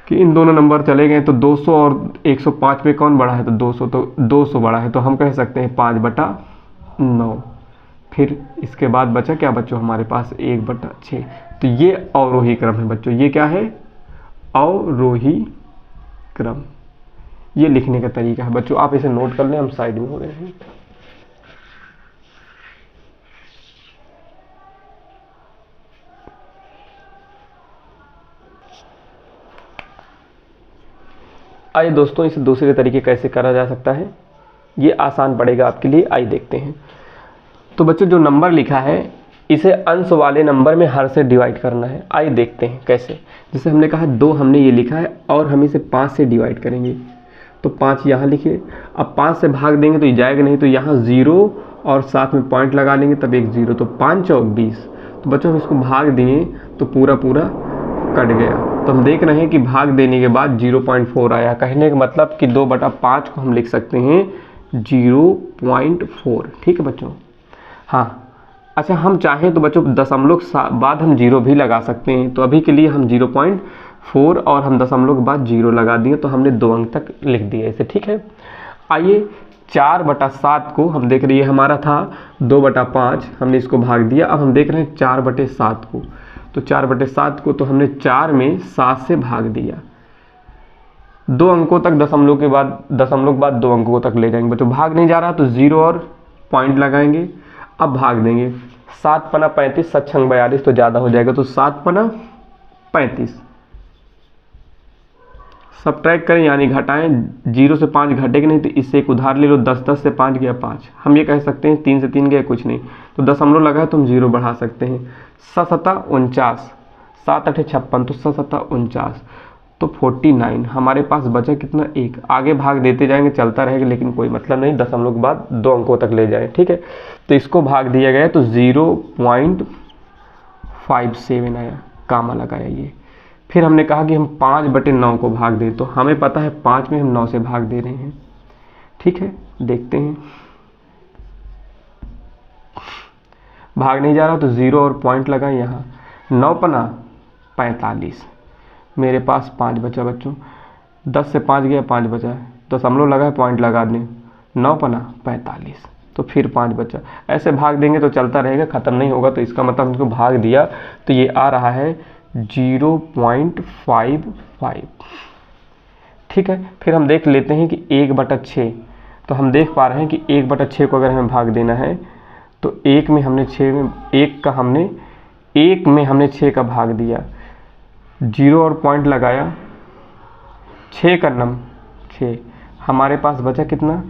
कि इन दोनों नंबर चले गए, तो 200 और 105 में कौन बड़ा है, तो 200, तो 200 बड़ा है। तो हम कह सकते हैं 5/9। फिर इसके बाद बचा क्या बच्चों हमारे पास, 1/6। तो ये अवरोही क्रम है बच्चों। ये क्या है, अवरोही क्रम। ये लिखने का तरीका है बच्चों, आप इसे नोट कर लें, हम साइड में हो रहे हैं। आइए दोस्तों, इसे दूसरे तरीके कैसे करा जा सकता है, ये आसान पड़ेगा आपके लिए। आइए देखते हैं। तो बच्चों जो नंबर लिखा है इसे अंश वाले नंबर में हर से डिवाइड करना है। आइए देखते हैं कैसे। जैसे हमने कहा 2 हमने ये लिखा है और हम इसे 5 से डिवाइड करेंगे। तो 5 यहाँ लिखिए। अब 5 से भाग देंगे तो ये जाएगा नहीं, तो यहाँ 0 और साथ में पॉइंट लगा लेंगे, तब एक 0। तो 5 चौक 20। तो बच्चों हम इसको भाग दिए तो पूरा कट गया। तो हम देख रहे हैं कि भाग देने के बाद 0.4 आया। कहने का मतलब कि 2/5 को हम लिख सकते हैं 0.4। ठीक है बच्चों। हाँ अच्छा, हम चाहें तो बच्चों दशमलव बाद हम 0 भी लगा सकते हैं। तो अभी के लिए हम 0.4 और हम दशमलव के बाद 0 लगा दिए, तो हमने 2 अंक तक लिख दिए इसे। ठीक है। आइए 4/7 को हम देख रहे हैं, हमारा था 2/5, हमने इसको भाग दिया। अब हम देख रहे हैं 4/7 को। तो 4/7 को तो हमने 4 में 7 से भाग दिया। 2 अंकों तक दशमलव के बाद 2 अंकों तक ले जाएंगे बच्चों। भाग नहीं जा रहा तो 0 और पॉइंट लगाएंगे। अब भाग देंगे। 7 पना 35, 7 छंग 42, तो ज़्यादा हो जाएगा, तो 7 पना 35। सब्ट्रैक्ट करें यानी घटाएं, 0 से 5 घटेगा नहीं, तो इससे एक उधार ले लो। 10 10 से 5 गया 5। हम ये कह सकते हैं 3 से 3 गया कुछ नहीं, तो दशमलव लगा है तो हम 0 बढ़ा सकते हैं। 7 7 49, 7 8 56, तो 7 7 49। तो 49 हमारे पास बचा कितना, 1। आगे भाग देते जाएंगे, चलता रहेगा, लेकिन कोई मतलब नहीं, दशमलव के बाद 2 अंकों तक ले जाए, ठीक है। तो इसको भाग दिया गया तो 0.57 आया, कामा लगाया ये। फिर हमने कहा कि हम 5/9 को भाग दें, तो हमें पता है 5 में हम 9 से भाग दे रहे हैं, ठीक है। देखते हैं, भाग नहीं जा रहा तो 0 और पॉइंट लगाएं यहाँ। 9 पना 45, मेरे पास 5 बचा बच्चों। 10 से 5 गया, 5 बचा है, दशमलव लगा है, पॉइंट लगा दें। 9 पना 45, तो फिर 5 बचा। ऐसे भाग देंगे तो चलता रहेगा, ख़त्म नहीं होगा। तो इसका मतलब हमको भाग दिया तो ये आ रहा है 0.55, ठीक है। फिर हम देख लेते हैं कि 1/6, तो हम देख पा रहे हैं कि 1/6 को अगर हमें भाग देना है तो 1 में हमने 6 में 6 का भाग दिया, 0 और पॉइंट लगाया, 6 का नम 6, हमारे पास बचा कितना,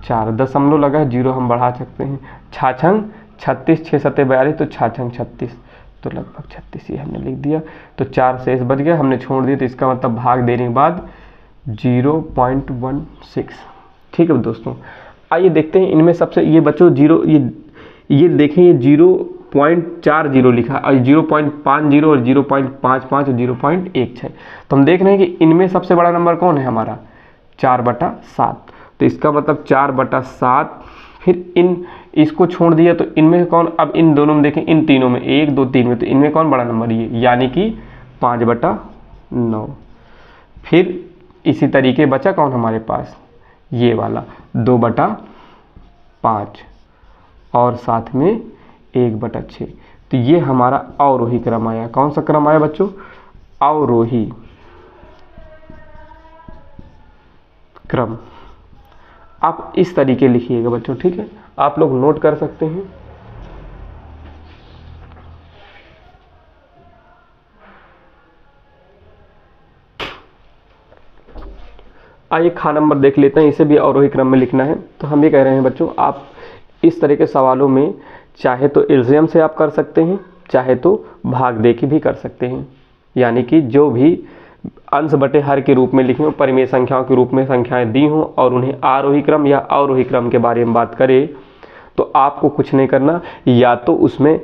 4। दशमलव लगा है, 0 हम बढ़ा सकते हैं। छाछंग 36, 6 सत्ते 42, तो छाछंग 36, तो लगभग 36 ये हमने लिख दिया। तो 4 शेष बच गया, हमने छोड़ दिया। तो इसका मतलब भाग देने के बाद 0.16, ठीक है दोस्तों। आइए देखते हैं इनमें सबसे, ये बच्चों 0, ये देखें, ये 0.40 लिखा और 0.50 और 0.55 और 0.16। तो हम देख रहे हैं कि इनमें सबसे बड़ा नंबर कौन है हमारा, 4/7। तो इसका मतलब 4/7। फिर इसको छोड़ दिया तो इनमें कौन, अब इन दोनों में देखें, इन तीनों में 1, 2, 3 में, तो इनमें कौन बड़ा नंबर, ये, यानी कि 5/9। फिर इसी तरीके बचा कौन हमारे पास, ये वाला 2/5 और साथ में 1/6। तो ये हमारा अवरोही क्रम आया। कौन सा क्रम आया बच्चों, अवरोही क्रम। आप इस तरीके लिखिएगा बच्चों, ठीक है। आप लोग नोट कर सकते हैं। आइए खा नंबर देख लेते हैं, इसे भी अवरोही क्रम में लिखना है। तो हम ये कह रहे हैं बच्चों, आप इस तरह के सवालों में चाहे तो एलसीएम से आप कर सकते हैं, चाहे तो भाग दे के भी कर सकते हैं। यानी कि जो भी अंश बटे हर के रूप में लिखे हों, परिमेय संख्याओं के रूप में संख्याएं दी हों और उन्हें आरोही क्रम या अवरोही क्रम के बारे में बात करें, तो आपको कुछ नहीं करना, या तो उसमें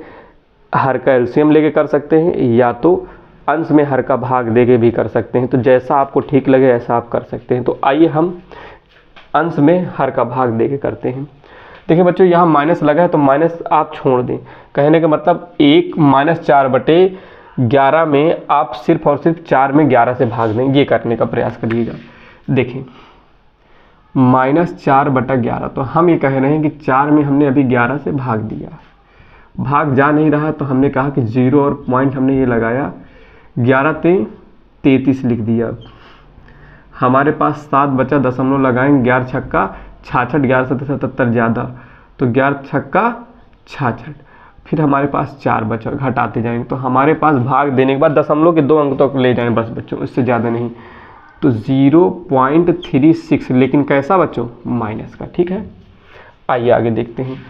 हर का एलसीएम लेके कर सकते हैं, या तो अंश में हर का भाग दे के भी कर सकते हैं। तो जैसा आपको ठीक लगे ऐसा आप कर सकते हैं। तो आइए हम अंश में हर का भाग दे के करते हैं। देखिए बच्चों, यहाँ माइनस लगा है तो माइनस आप छोड़ दें। कहने का मतलब 1 - 4/11 में आप सिर्फ और सिर्फ 4 में 11 से भाग दें, ये करने का प्रयास करिएगा। देखें, -4/11, तो हम ये कह रहे हैं कि 4 में हमने अभी 11 से भाग दिया, भाग जा नहीं रहा, तो हमने कहा कि 0 और पॉइंट हमने ये लगाया, 11 × 3 = 33 लिख दिया। हमारे पास 7 बचा, दशमलव लगाएंगे, 11 × 6 = 66, 11 × 7 = 77 ज़्यादा, तो 11 × 6 = 66। फिर हमारे पास 4 बचा, घटाते जाएंगे, तो हमारे पास भाग देने के बाद दशमलव के 2 अंक तक ले जाएं बस बच्चों, इससे ज़्यादा नहीं। तो 0.36, लेकिन कैसा बच्चों, माइनस का, ठीक है। आइए आगे देखते हैं।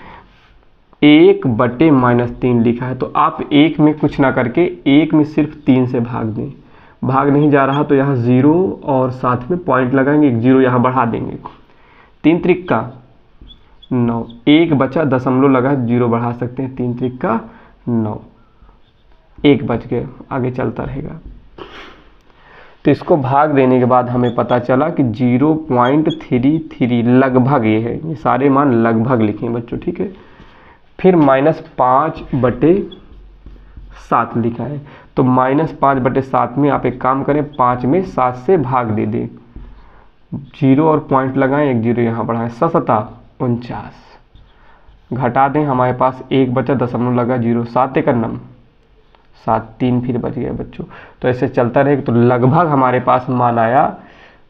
1/-3 लिखा है, तो आप 1 में कुछ ना करके 1 में सिर्फ 3 से भाग दें। भाग नहीं जा रहा तो यहाँ 0 और साथ में पॉइंट लगाएंगे, 1 0 यहाँ बढ़ा देंगे। 3 × 3 = 9, 1 बचा, दशमलव लगा, 0 बढ़ा सकते हैं, 3 × 3 = 9, 1 बच गया, आगे चलता रहेगा। तो इसको भाग देने के बाद हमें पता चला कि 0.33 लगभग ये है, ये सारे मान लगभग लिखें बच्चों, ठीक है। फिर -5/7 लिखा है, तो -5/7 में आप एक काम करें, 5 में 7 से भाग दे दें, 0 और पॉइंट लगाएं, 1 0 यहाँ बढ़ाएं, 7 × 49, घटा दें, हमारे पास 1 बचा, दशमलव लगा, 0, 7 × 9 = 7, 3 फिर बच गया बच्चों। तो ऐसे चलता रहेगा। तो लगभग हमारे पास मान आया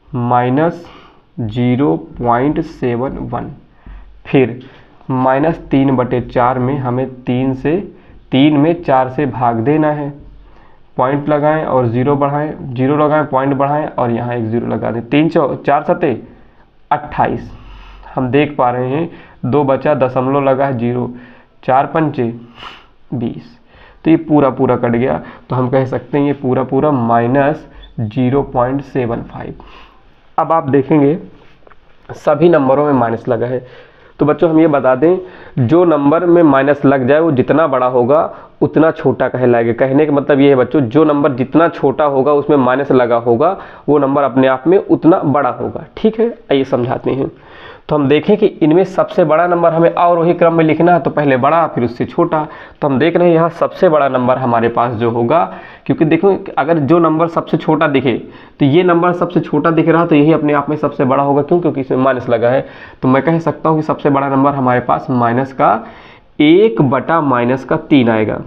-0.71। फिर -3/4 में हमें 3 में 4 से भाग देना है, पॉइंट लगाएं और 0 बढ़ाएं, 0 लगाएं, पॉइंट बढ़ाएं और यहाँ 1 0 लगा दें। 3 × 4 = 28। हम देख पा रहे हैं 2 बचा, दशमलव लगा है, 0, 4 × 5 = 20। तो ये पूरा कट गया। तो हम कह सकते हैं ये पूरा 0.75। अब आप देखेंगे सभी नंबरों में माइनस लगा है, तो बच्चों हम ये बता दें जो नंबर में माइनस लग जाए वो जितना बड़ा होगा उतना छोटा कहलाएगा। कहने का मतलब ये है बच्चों, जो नंबर जितना छोटा होगा उसमें माइनस लगा होगा वो नंबर अपने आप में उतना बड़ा होगा। ठीक है, आइए समझाते हैं। तो हम देखें कि इनमें सबसे बड़ा नंबर हमें अवरोही क्रम में लिखना है, तो पहले बड़ा फिर उससे छोटा। तो हम देख रहे हैं यहाँ सबसे बड़ा नंबर हमारे पास जो होगा, क्योंकि देखो अगर जो नंबर सबसे छोटा दिखे तो ये नंबर सबसे छोटा दिख रहा तो यही अपने आप में सबसे बड़ा होगा। क्यों? क्योंकि इसमें माइनस लगा है। तो मैं कह सकता हूँ कि सबसे बड़ा नंबर हमारे पास माइनस का 1/-3 आएगा।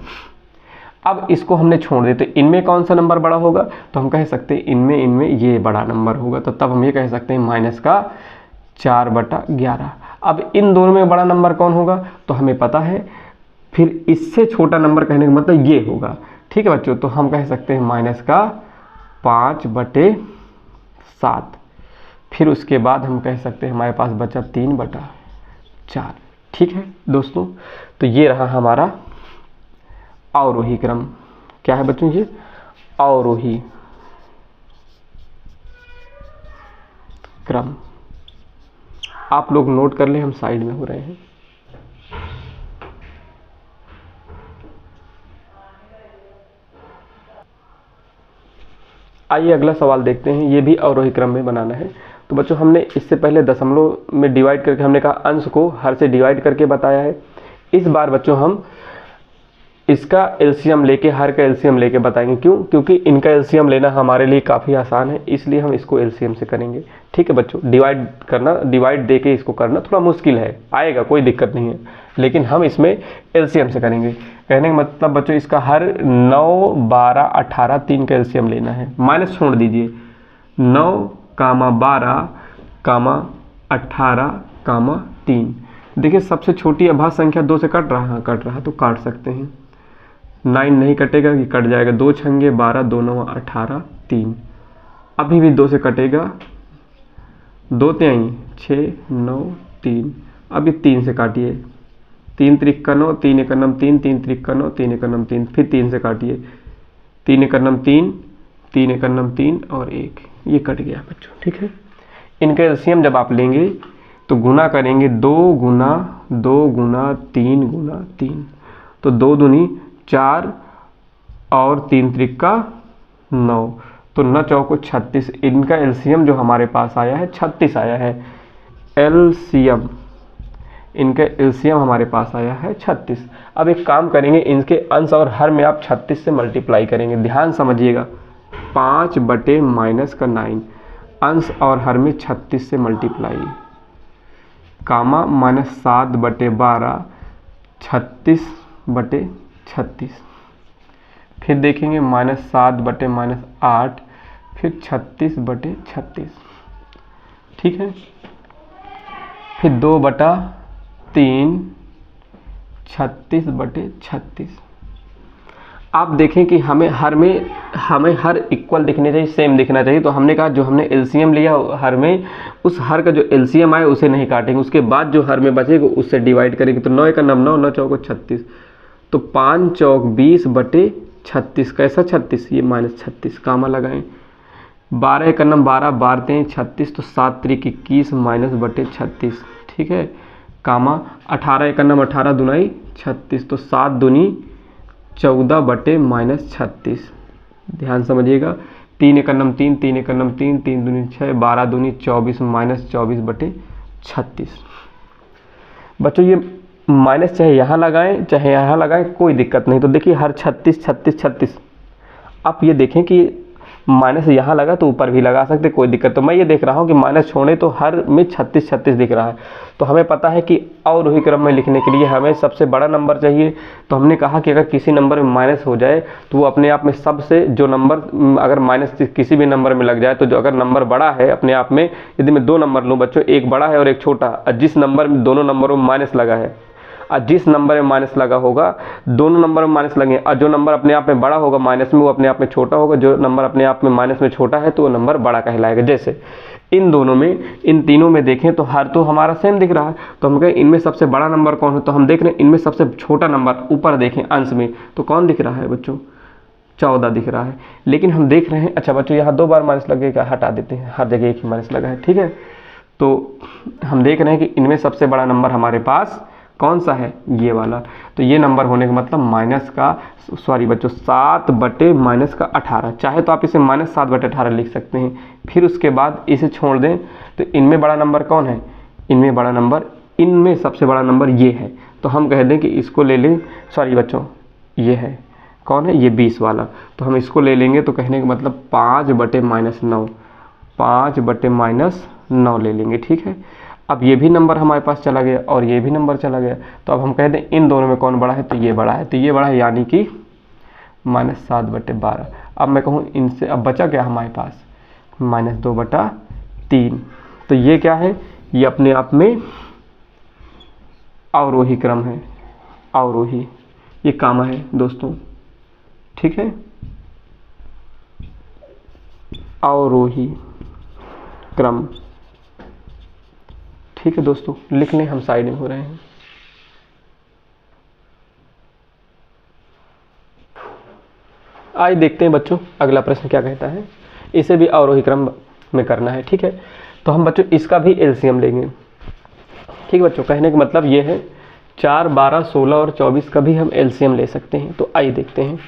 अब इसको हमने छोड़ दिया, तो इनमें कौन सा नंबर बड़ा होगा? तो हम कह सकते हैं इनमें ये बड़ा नंबर होगा। तो तब हम ये कह सकते हैं माइनस का 4/11। अब इन दोनों में बड़ा नंबर कौन होगा? तो हमें पता है, फिर इससे छोटा नंबर कहने का मतलब ये होगा। ठीक है बच्चों, तो हम कह सकते हैं माइनस का 5/7। फिर उसके बाद हम कह सकते हैं हमारे पास बचा 3/4। ठीक है दोस्तों, तो ये रहा हमारा अवरोही क्रम। क्या है बच्चों? ये अवरोही क्रम। आप लोग नोट कर लें, हम साइड में हो रहे हैं। आइए अगला सवाल देखते हैं, ये भी अवरोही क्रम में बनाना है। तो बच्चों हमने इससे पहले दशमलव में डिवाइड करके हमने कहा अंश को हर से डिवाइड करके बताया है। इस बार बच्चों हम इसका एलसीएम लेके, हर का एलसीएम लेके बताएंगे। क्यों? क्योंकि इनका एलसीएम लेना हमारे लिए काफ़ी आसान है, इसलिए हम इसको एलसीएम से करेंगे। ठीक है बच्चों, डिवाइड करना, डिवाइड दे के इसको करना थोड़ा मुश्किल है, आएगा कोई दिक्कत नहीं है, लेकिन हम इसमें एलसीएम से करेंगे। कहने का मतलब बच्चों इसका हर 9, 12, 18 3 का एलसीएम लेना है। माइनस छोड़ दीजिए, 9, 12, 18, 3। देखिए सबसे छोटी अभाज्य संख्या 2 से कट रहा है, कट रहा तो काट सकते हैं। 9 नहीं कटेगा, ये कट जाएगा। 2 छंगे 12, 2 9 18, 3। अभी भी 2 से कटेगा, 2 3 6 9 3। अभी 3 से काटिए, 3 त्रिक का 9, 3 1 9 3, 3 त्रिक का 9, 3 1 9 3। फिर 3 से काटिए, 3 1 9 3, 3 1 9 3 और 1। ये कट गया बच्चों। ठीक है, इनका एलसीएम जब आप लेंगे तो गुना करेंगे, 2 गुना 2 गुना 3 गुना 3। तो 2 दूनी 4 और 3 त्रिक का 9, तो 9 चौको 36। इनका एलसीएम जो हमारे पास आया है 36 आया है। एलसीएम, इनका एलसीएम हमारे पास आया है 36। अब एक काम करेंगे, इनके अंश और हर में आप 36 से मल्टीप्लाई करेंगे। ध्यान समझिएगा, 5/-9 अंश और हर में 36 से मल्टीप्लाई, कामा -7/12, 36/36। फिर देखेंगे -7/-8, फिर 36/36। ठीक है, फिर 2/3, 36/36। आप देखें कि हमें हर इक्वल दिखने चाहिए, सेम दिखना चाहिए। तो हमने कहा जो हमने एलसीएम लिया हर में, उस हर का जो एलसीएम आए उसे नहीं काटेंगे, उसके बाद जो हर में बचेगा उससे डिवाइड करेंगे। तो 9 1 9, 9 चौको 36, तो 5 चौक 20/36। कैसा 36? ये -36, कामा लगाएं। 12 1 9 12, 12 3 36, तो 7 त्रिक 21 -/36। ठीक है, कामा 18 1 9 18 दूनाई 36, तो 7 दूनी 14/-36। ध्यान समझिएगा, 3 1 9 3, 3 1 9 3, 3 दूनी 6, 12 दूनी 24 -24/36। बच्चों ये माइनस चाहे यहाँ लगाएं चाहे यहाँ लगाएं कोई दिक्कत नहीं। तो देखिए हर 36 36 36। आप ये देखें कि माइनस यहाँ लगा तो ऊपर भी लगा सकते, कोई दिक्कत। तो मैं ये देख रहा हूँ कि माइनस छोड़े तो हर में 36 36 दिख रहा है। तो हमें पता है कि अवरोही क्रम में लिखने के लिए हमें सबसे बड़ा नंबर चाहिए। तो हमने कहा कि अगर किसी नंबर में माइनस हो जाए तो वो अपने आप में सबसे, जो नंबर अगर माइनस किसी भी नंबर में लग जाए तो जो अगर नंबर बड़ा है अपने आप में, यदि मैं 2 नंबर लूँ बच्चों, एक बड़ा है और एक छोटा, जिस नंबर में दोनों नंबरों में माइनस लगा है, और जिस नंबर में माइनस लगा होगा, दोनों नंबर में माइनस लगे, और जो नंबर अपने आप में बड़ा होगा माइनस में वो अपने आप में छोटा होगा, जो नंबर अपने आप में माइनस में छोटा है तो वो नंबर बड़ा कहलाएगा। जैसे इन दोनों में, इन तीनों में देखें तो हर तो हमारा सेम दिख रहा है। तो हम कहें इनमें सबसे बड़ा नंबर कौन है? तो हम देख रहे हैं इनमें सबसे छोटा नंबर ऊपर देखें अंश में, तो कौन दिख रहा है बच्चों? 14 दिख रहा है। लेकिन हम देख रहे हैं, अच्छा बच्चों यहाँ 2 बार माइनस लगेगा, हटा देते हैं, हर जगह एक ही माइनस लगा है, ठीक है। तो हम देख रहे हैं कि इनमें सबसे बड़ा नंबर हमारे पास कौन सा है, ये वाला। तो ये नंबर होने का मतलब माइनस का, सॉरी बच्चों, 7/-18। चाहे तो आप इसे -7/18 लिख सकते हैं। फिर उसके बाद इसे छोड़ दें तो इनमें बड़ा नंबर कौन है, इनमें बड़ा नंबर, इनमें सबसे बड़ा नंबर ये है। तो हम कह दें कि इसको ले लें, सॉरी बच्चों ये है, कौन है, ये 20 वाला। तो हम इसको ले लेंगे, तो कहने का मतलब 5/-9, 5/-9 ले लेंगे, ठीक है। अब ये भी नंबर हमारे पास चला गया और ये भी नंबर चला गया। तो अब हम कह दें इन दोनों में कौन बड़ा है, तो ये बड़ा है। तो ये बड़ा है, यानी कि -7/12। अब मैं कहूँ इनसे, अब बचा क्या हमारे पास, -2/3। तो ये क्या है, ये अपने आप में अवरोही क्रम है, अवरोही, ये कामा है दोस्तों, ठीक है, अवरोही क्रम, ठीक है दोस्तों। लिख लें, हम साइड में हो रहे हैं। आइए देखते हैं बच्चों अगला प्रश्न क्या कहता है। इसे भी अवरोही क्रम में करना है, ठीक है। तो हम बच्चों इसका भी एलसीएम लेंगे, ठीक है बच्चों। कहने का मतलब ये है 4, 12, 16 और 24 का भी हम एलसीएम ले सकते हैं। तो आइए देखते हैं।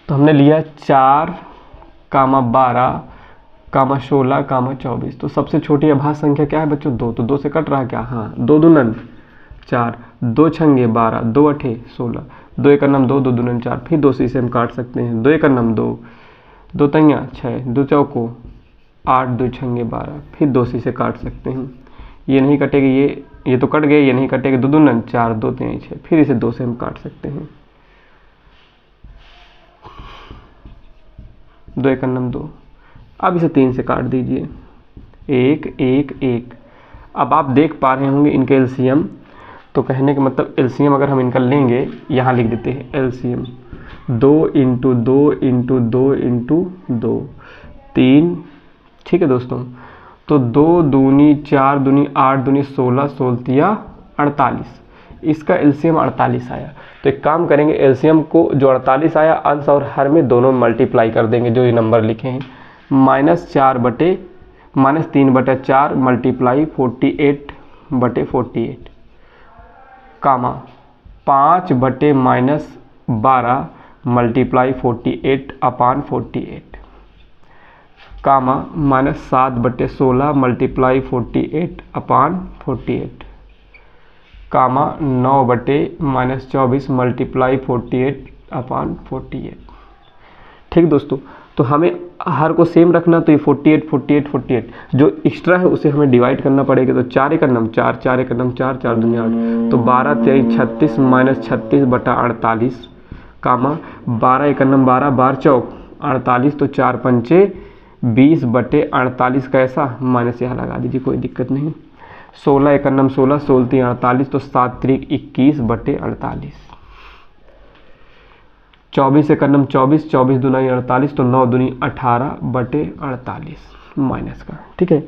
तो हमने लिया 4, 12, 16, 24। तो सबसे छोटी अभाज्य संख्या क्या है बच्चों, 2। तो 2 से कट रहा है क्या, हाँ, 2 दूनन 4, 2 छंगे 12, 2 अठे 16, 2 एक नम 2, 2 दूनन 4। फिर 2 से हम काट सकते हैं, 2 एक नम 2, 2 तैया 6, 2 चौको 8, 2 छंगे 12। फिर 2 से काट सकते हैं, ये नहीं कटेगी, ये तो कट गए, ये नहीं कटेगी, 2 दूनन 4, 2 3 6। फिर इसे 2 से हम काट सकते हैं, 2 एक नम 2। अब इसे 3 से काट दीजिए, 1 1 1। अब आप देख पा रहे होंगे इनके एलसीएम। तो कहने का मतलब एलसीएम अगर हम इनका लेंगे, यहाँ लिख देते हैं एलसीएम, 2 × 2 × 2 × 2 3, ठीक है दोस्तों। तो 2 दूनी 4 दूनी 8 दूनी 16, 16 48। इसका एलसीएम 48 आया। तो एक काम करेंगे, एलसीएम को जो 48 आया अंश और हर में दोनों मल्टीप्लाई कर देंगे, जो ये नंबर लिखे हैं, -3/4 मल्टीप्लाई 48/48, कामा 5/-12 मल्टीप्लाई 48/48, कामा -7/16 मल्टीप्लाई 48/48, कामा 9/-24 मल्टीप्लाई 48/48। ठीक दोस्तों, तो हमें हर को सेम रखना। तो ये 48 48 48, जो एक्स्ट्रा है उसे हमें डिवाइड करना पड़ेगा। तो 4 एक नम 4, 4 एक नम 4, 4 दूनी 8। तो 12 3 36 -36/48, कामा 12 एक नम 12, 12 चौक 48। तो 4 पंचे 20/48 कैसा माइनस यहाँ लगा दीजिए, कोई दिक्कत नहीं। 16 एक नम 16, 16 3 48। तो 7 3 21/48। 24 एक नम 24, 24 दूनी 48। तो 9 दूनी 18/48 माइनस का, ठीक है।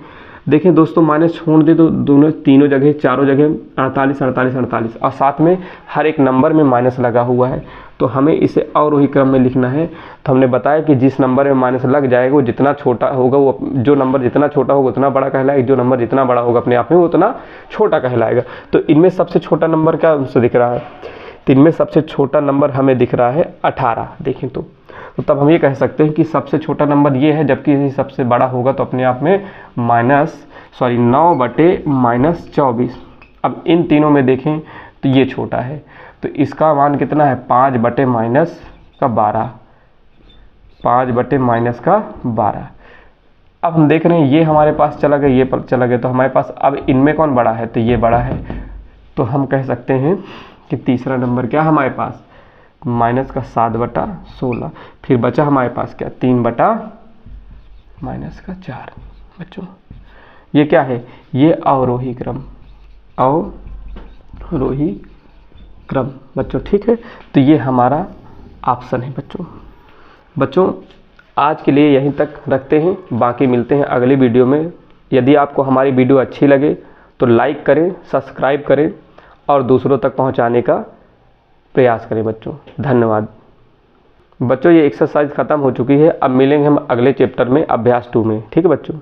देखें दोस्तों, माइनस छोड़ दे तो दोनों तीनों जगह, चारों जगह 48 48 48, और साथ में हर एक नंबर में माइनस लगा हुआ है। तो हमें इसे अवरोही क्रम में लिखना है। तो हमने बताया कि जिस नंबर में माइनस लग जाएगा वो जितना छोटा होगा, वो जो नंबर जितना छोटा होगा उतना बड़ा कहलाएगा, जो नंबर जितना बड़ा होगा अपने आप में वो उतना छोटा कहलाएगा। तो इनमें सबसे छोटा नंबर क्या हमसे दिख रहा है, तो इनमें सबसे छोटा नंबर हमें दिख रहा है 18। देखें तो तब हम ये कह सकते हैं कि सबसे छोटा नंबर ये है, जबकि सबसे बड़ा होगा तो अपने आप में 9/-24। अब इन तीनों में देखें तो ये छोटा है, तो इसका मान कितना है, 5/-12, 5/-12। अब हम देख रहे हैं ये हमारे पास चला गया, ये पर चला गया। तो हमारे पास अब इनमें कौन बड़ा है, तो ये बड़ा है। तो हम कह सकते हैं कि तीसरा नंबर क्या हमारे पास, -7/16। फिर बचा हमारे पास क्या, 3/-4। बच्चों ये क्या है, ये अवरोही क्रम, अवरोही क्रम बच्चों, ठीक है। तो ये हमारा ऑप्शन है बच्चों। आज के लिए यहीं तक रखते हैं, बाकी मिलते हैं अगली वीडियो में। यदि आपको हमारी वीडियो अच्छी लगे तो लाइक करें, सब्सक्राइब करें और दूसरों तक पहुंचाने का प्रयास करें बच्चों। धन्यवाद। बच्चों ये एक्सरसाइज ख़त्म हो चुकी है। अब मिलेंगे हम अगले चैप्टर में अभ्यास 2 में। ठीक है बच्चों।